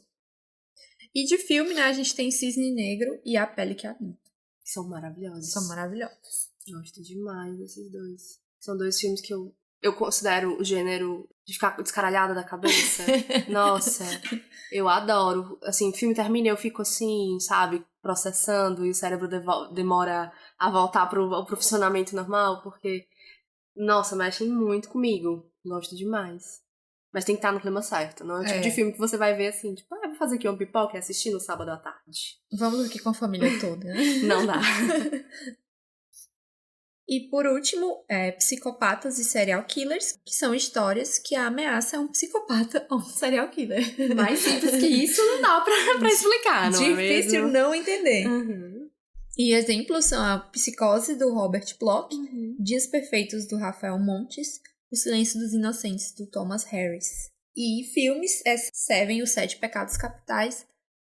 Speaker 2: E de filme, né, a gente tem Cisne Negro e A Pele que Habita.
Speaker 1: São maravilhosos. Gosto demais desses dois. São 2 filmes que eu considero o gênero de ficar descaralhada da cabeça. Nossa, eu adoro. Assim, o filme termina e eu fico assim, sabe, processando e o cérebro demora a voltar pro funcionamento normal, porque, nossa, mexem muito comigo. Gosto demais. Mas tem que estar no clima certo. Não é o tipo de filme que você vai ver assim, tipo, vou fazer aqui uma pipoca e assistir no sábado à tarde.
Speaker 2: Vamos aqui com a família toda, né?
Speaker 1: Não dá.
Speaker 2: E por último, Psicopatas e Serial Killers, que são histórias que a ameaça é um psicopata ou um serial killer.
Speaker 1: Mais simples que isso não dá pra explicar, não é mesmo?
Speaker 2: Difícil não entender. E exemplos são a Psicose, do Robert Bloch, Dias Perfeitos, do Rafael Montes, O Silêncio dos Inocentes, do Thomas Harris. E filmes é Seven, Os 7 Pecados Capitais,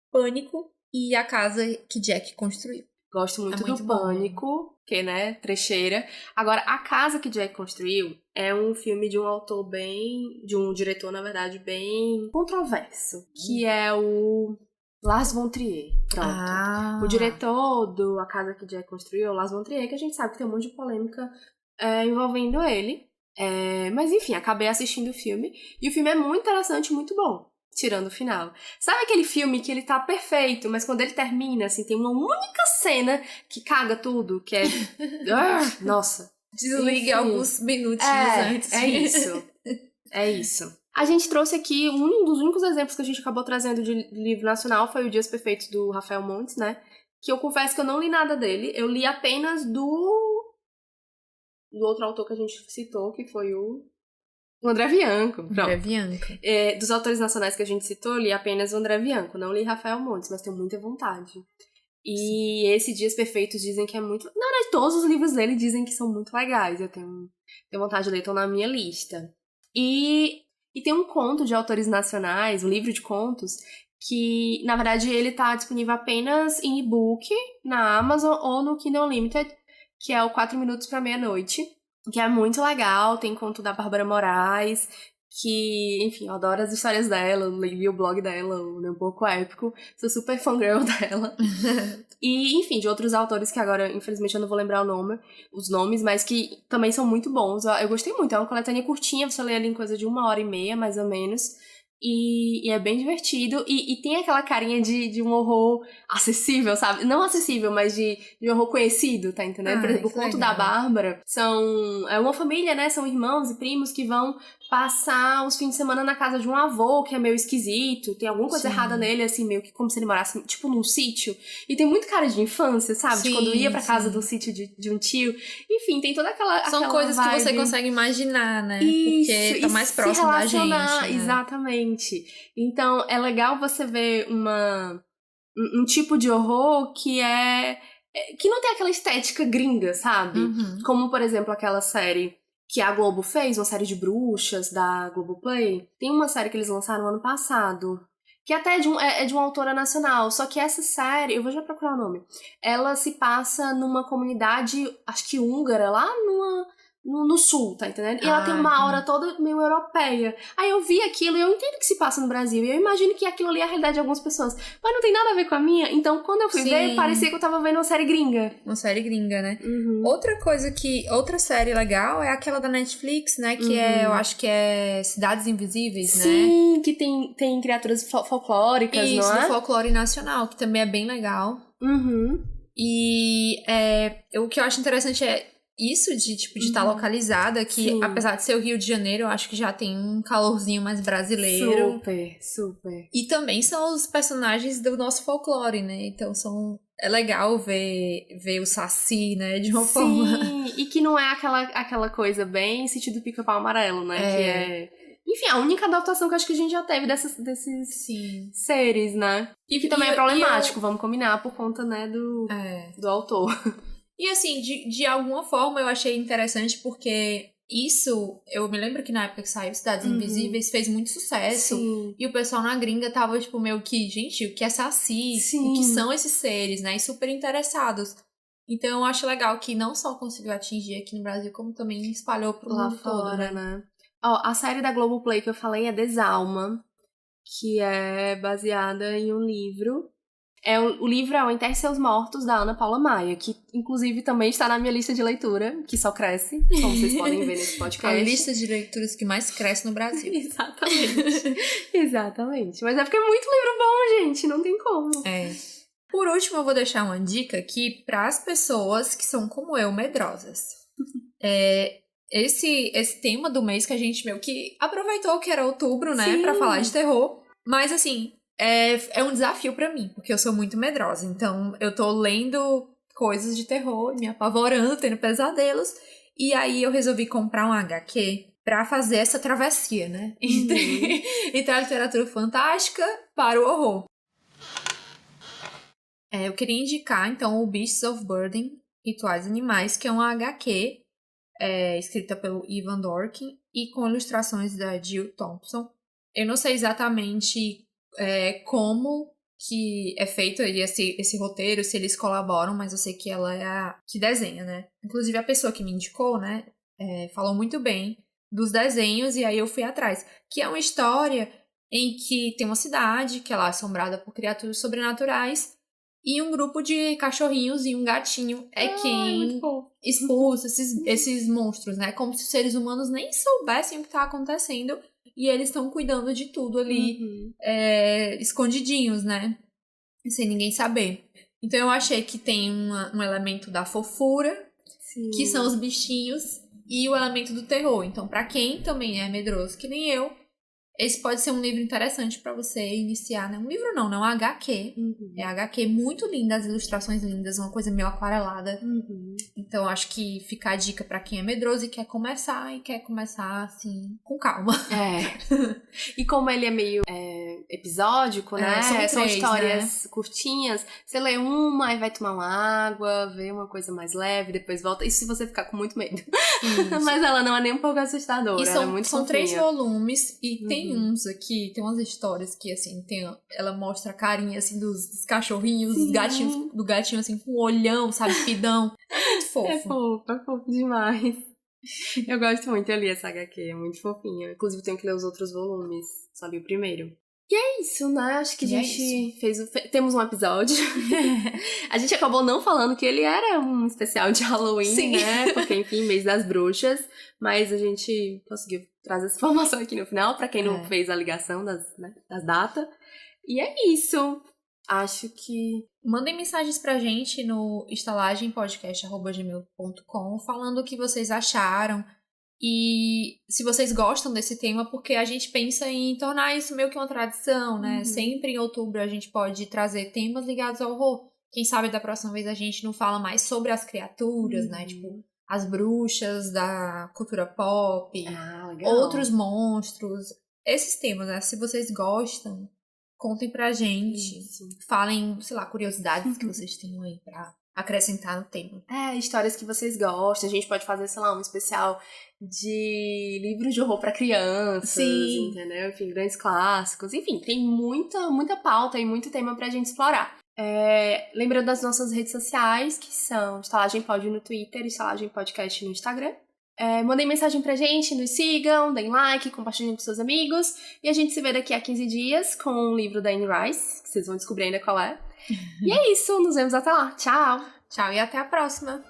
Speaker 2: Pânico e A Casa que Jack Construiu.
Speaker 1: Gosto muito
Speaker 2: muito
Speaker 1: do
Speaker 2: bom.
Speaker 1: Pânico, que, né, trecheira. Agora, A Casa que Jack Construiu é um filme de um autor de um diretor, na verdade, bem controverso, que é o Lars von Trier. Pronto. O diretor do A Casa que Jack Construiu é o Lars von Trier, que a gente sabe que tem um monte de polêmica envolvendo ele. Mas enfim, acabei assistindo o filme. E o filme é muito interessante, muito bom. Tirando o final. Sabe aquele filme que ele tá perfeito, mas quando ele termina, assim, tem uma única cena que caga tudo, que é... nossa.
Speaker 2: Desligue alguns minutinhos antes.
Speaker 1: É isso. A gente trouxe aqui, um dos únicos exemplos que a gente acabou trazendo de livro nacional foi o Dias Perfeitos, do Rafael Montes, né? Que eu confesso que eu não li nada dele. Eu li apenas do outro autor que a gente citou, que foi o André Bianco.
Speaker 2: André Bianco.
Speaker 1: Dos autores nacionais que a gente citou, eu li apenas o André Bianco. Não li Rafael Montes, mas tenho muita vontade. E esse Dias Perfeitos dizem que é muito... Na verdade, todos os livros dele dizem que são muito legais. Eu tenho vontade de ler, estão na minha lista. E tem um conto de autores nacionais, um livro de contos, que, na verdade, ele tá disponível apenas em e-book na Amazon ou no Kindle Unlimited, que é o 4 Minutos pra Meia-Noite, que é muito legal. Tem conto da Bárbara Moraes, que, enfim, eu adoro as histórias dela, eu li o blog dela, um pouco épico, sou super fangirl dela. E, enfim, de outros autores que agora, infelizmente, eu não vou lembrar os nomes, mas que também são muito bons. Eu gostei muito, é uma coletânea curtinha, você lê ali em coisa de 1h30, mais ou menos. E é bem divertido. E tem aquela carinha de um horror acessível, sabe? Não acessível, mas de um horror conhecido, tá entendendo? Por exemplo, o conto da Bárbara é uma família, né? São irmãos e primos que vão passar os fins de semana na casa de um avô que é meio esquisito. Tem alguma coisa errada nele, assim, meio que como se ele morasse, tipo, num sítio. E tem muito cara de infância, sabe? De quando ia pra casa do sítio de um tio. Enfim, tem toda aquela
Speaker 2: São coisas
Speaker 1: vibe
Speaker 2: que você consegue imaginar, né?
Speaker 1: Isso,
Speaker 2: porque tá mais próximo da gente. Né?
Speaker 1: Exatamente. Então, é legal você ver um tipo de horror que não tem aquela estética gringa, sabe? Como, por exemplo, aquela série que a Globo fez, uma série de bruxas da Globoplay. Tem uma série que eles lançaram ano passado, que até é de uma autora nacional, só que essa série, eu vou já procurar o nome, ela se passa numa comunidade, acho que húngara, lá no sul, tá entendendo? E ela tem uma aura toda meio europeia. Aí eu vi aquilo e eu entendo que se passa no Brasil. E eu imagino que aquilo ali é a realidade de algumas pessoas. Mas não tem nada a ver com a minha. Então, quando eu fui ver, parecia que eu tava vendo uma série gringa.
Speaker 2: Uma série gringa, né? Outra série legal é aquela da Netflix, né? Que eu acho que é Cidades Invisíveis, né?
Speaker 1: Sim, que tem criaturas folclóricas,
Speaker 2: isso,
Speaker 1: não é?
Speaker 2: Isso, do folclore nacional, que também é bem legal. E o que eu acho interessante é isso de estar localizada, que apesar de ser o Rio de Janeiro, eu acho que já tem um calorzinho mais brasileiro.
Speaker 1: Super.
Speaker 2: E também são os personagens do nosso folclore, né? Então é legal ver o Saci, né? De uma forma...
Speaker 1: Sim, e que não é aquela coisa bem sentido pica-pau amarelo, né? Que é... Enfim, a única adaptação que eu acho que a gente já teve desses seres, né? E que também é problemático, vamos combinar, por conta, né, do autor.
Speaker 2: E assim, de alguma forma eu achei interessante porque isso, eu me lembro que na época que saiu Cidades Invisíveis fez muito sucesso.
Speaker 1: Sim.
Speaker 2: E o pessoal na gringa tava tipo meio que, gente, o que é Saci? O que são esses seres, né? E super interessados. Então eu acho legal que não só conseguiu atingir aqui no Brasil, como também espalhou pro
Speaker 1: lá
Speaker 2: mundo
Speaker 1: fora,
Speaker 2: todo,
Speaker 1: né? A série da Globoplay que eu falei é Desalma, que é baseada em um livro. O livro é O Enterre Seus Mortos, da Ana Paula Maia, que inclusive também está na minha lista de leitura, que só cresce, como vocês podem ver nesse podcast.
Speaker 2: A lista de leituras que mais cresce no Brasil.
Speaker 1: Exatamente. Mas é porque é muito livro bom, gente, não tem como.
Speaker 2: Por último, eu vou deixar uma dica aqui para as pessoas que são como eu, medrosas. Esse tema do mês que a gente meio que aproveitou que era outubro, né, pra falar de terror. Mas assim, é um desafio pra mim, porque eu sou muito medrosa. Então, eu tô lendo coisas de terror, me apavorando, tendo pesadelos. E aí, eu resolvi comprar um HQ pra fazer essa travessia, né? Entre a literatura fantástica para o horror. Eu queria indicar, então, o Beasts of Burden, Rituais Animais, que é uma HQ escrita pelo Ivan Dorkin e com ilustrações da Jill Thompson. Eu não sei exatamente como que é feito esse roteiro, se eles colaboram, mas eu sei que ela é a que desenha, né? Inclusive a pessoa que me indicou, né, falou muito bem dos desenhos e aí eu fui atrás. Que é uma história em que tem uma cidade que ela é assombrada por criaturas sobrenaturais e um grupo de cachorrinhos e um gatinho é quem expulsa esses monstros, né? Como se os seres humanos nem soubessem o que tá acontecendo e eles estão cuidando de tudo ali, escondidinhos, né? Sem ninguém saber. Então eu achei que tem um elemento da fofura,
Speaker 1: Sim.
Speaker 2: que são os bichinhos, e o elemento do terror. Então, pra quem também é medroso, que nem eu, esse pode ser um livro interessante pra você iniciar, né? Um livro não, é um HQ. É HQ muito linda, as ilustrações lindas, uma coisa meio aquarelada. Então, acho que fica a dica pra quem é medroso e quer começar assim, com calma.
Speaker 1: E como ele é meio episódico, né? São
Speaker 2: 3,
Speaker 1: histórias curtinhas. Você lê uma e vai tomar uma água, vê uma coisa mais leve, depois volta. Isso se você ficar com muito medo. Mas ela não é nem um pouco assustadora.
Speaker 2: E
Speaker 1: ela é muito
Speaker 2: são
Speaker 1: fofinha.
Speaker 2: 3 volumes e tem uns aqui, tem umas histórias que, assim, ela mostra a carinha, assim, dos cachorrinhos, dos gatinhos, do gatinho, assim, com um olhão, sabe, fidão. É muito fofo.
Speaker 1: É fofo demais. Eu gosto muito, eu li essa HQ, é muito fofinha. Inclusive, tenho que ler os outros volumes, só li o primeiro. E é isso, né? Acho que a gente temos um episódio. A gente acabou não falando que ele era um especial de Halloween, né? Porque, enfim, mês das bruxas. Mas a gente conseguiu trazer essa informação aqui no final, pra quem não fez a ligação das datas. E é isso. Acho que...
Speaker 2: Mandem mensagens pra gente no estalagempodcast@gmail.com falando o que vocês acharam. E se vocês gostam desse tema, porque a gente pensa em tornar isso meio que uma tradição, né? Sempre em outubro a gente pode trazer temas ligados ao horror. Quem sabe da próxima vez a gente não fala mais sobre as criaturas, né? Tipo, as bruxas da cultura pop, outros monstros. Esses temas, né? Se vocês gostam, contem pra gente. Falem, sei lá, curiosidades que vocês tenham aí pra acrescentar no tema.
Speaker 1: Histórias que vocês gostam. A gente pode fazer, sei lá, um especial de livros de horror pra crianças, entendeu? Enfim, grandes clássicos. Enfim, tem muita pauta e muito tema pra gente explorar. Lembrando das nossas redes sociais, que são Estalagem Pod no Twitter e Estalagem Podcast no Instagram. Mandem mensagem pra gente, nos sigam, deem like, compartilhem com seus amigos. E a gente se vê daqui a 15 dias com o livro da Anne Rice, que vocês vão descobrir ainda qual é. E é isso, nos vemos até lá. Tchau!
Speaker 2: Tchau e até a próxima!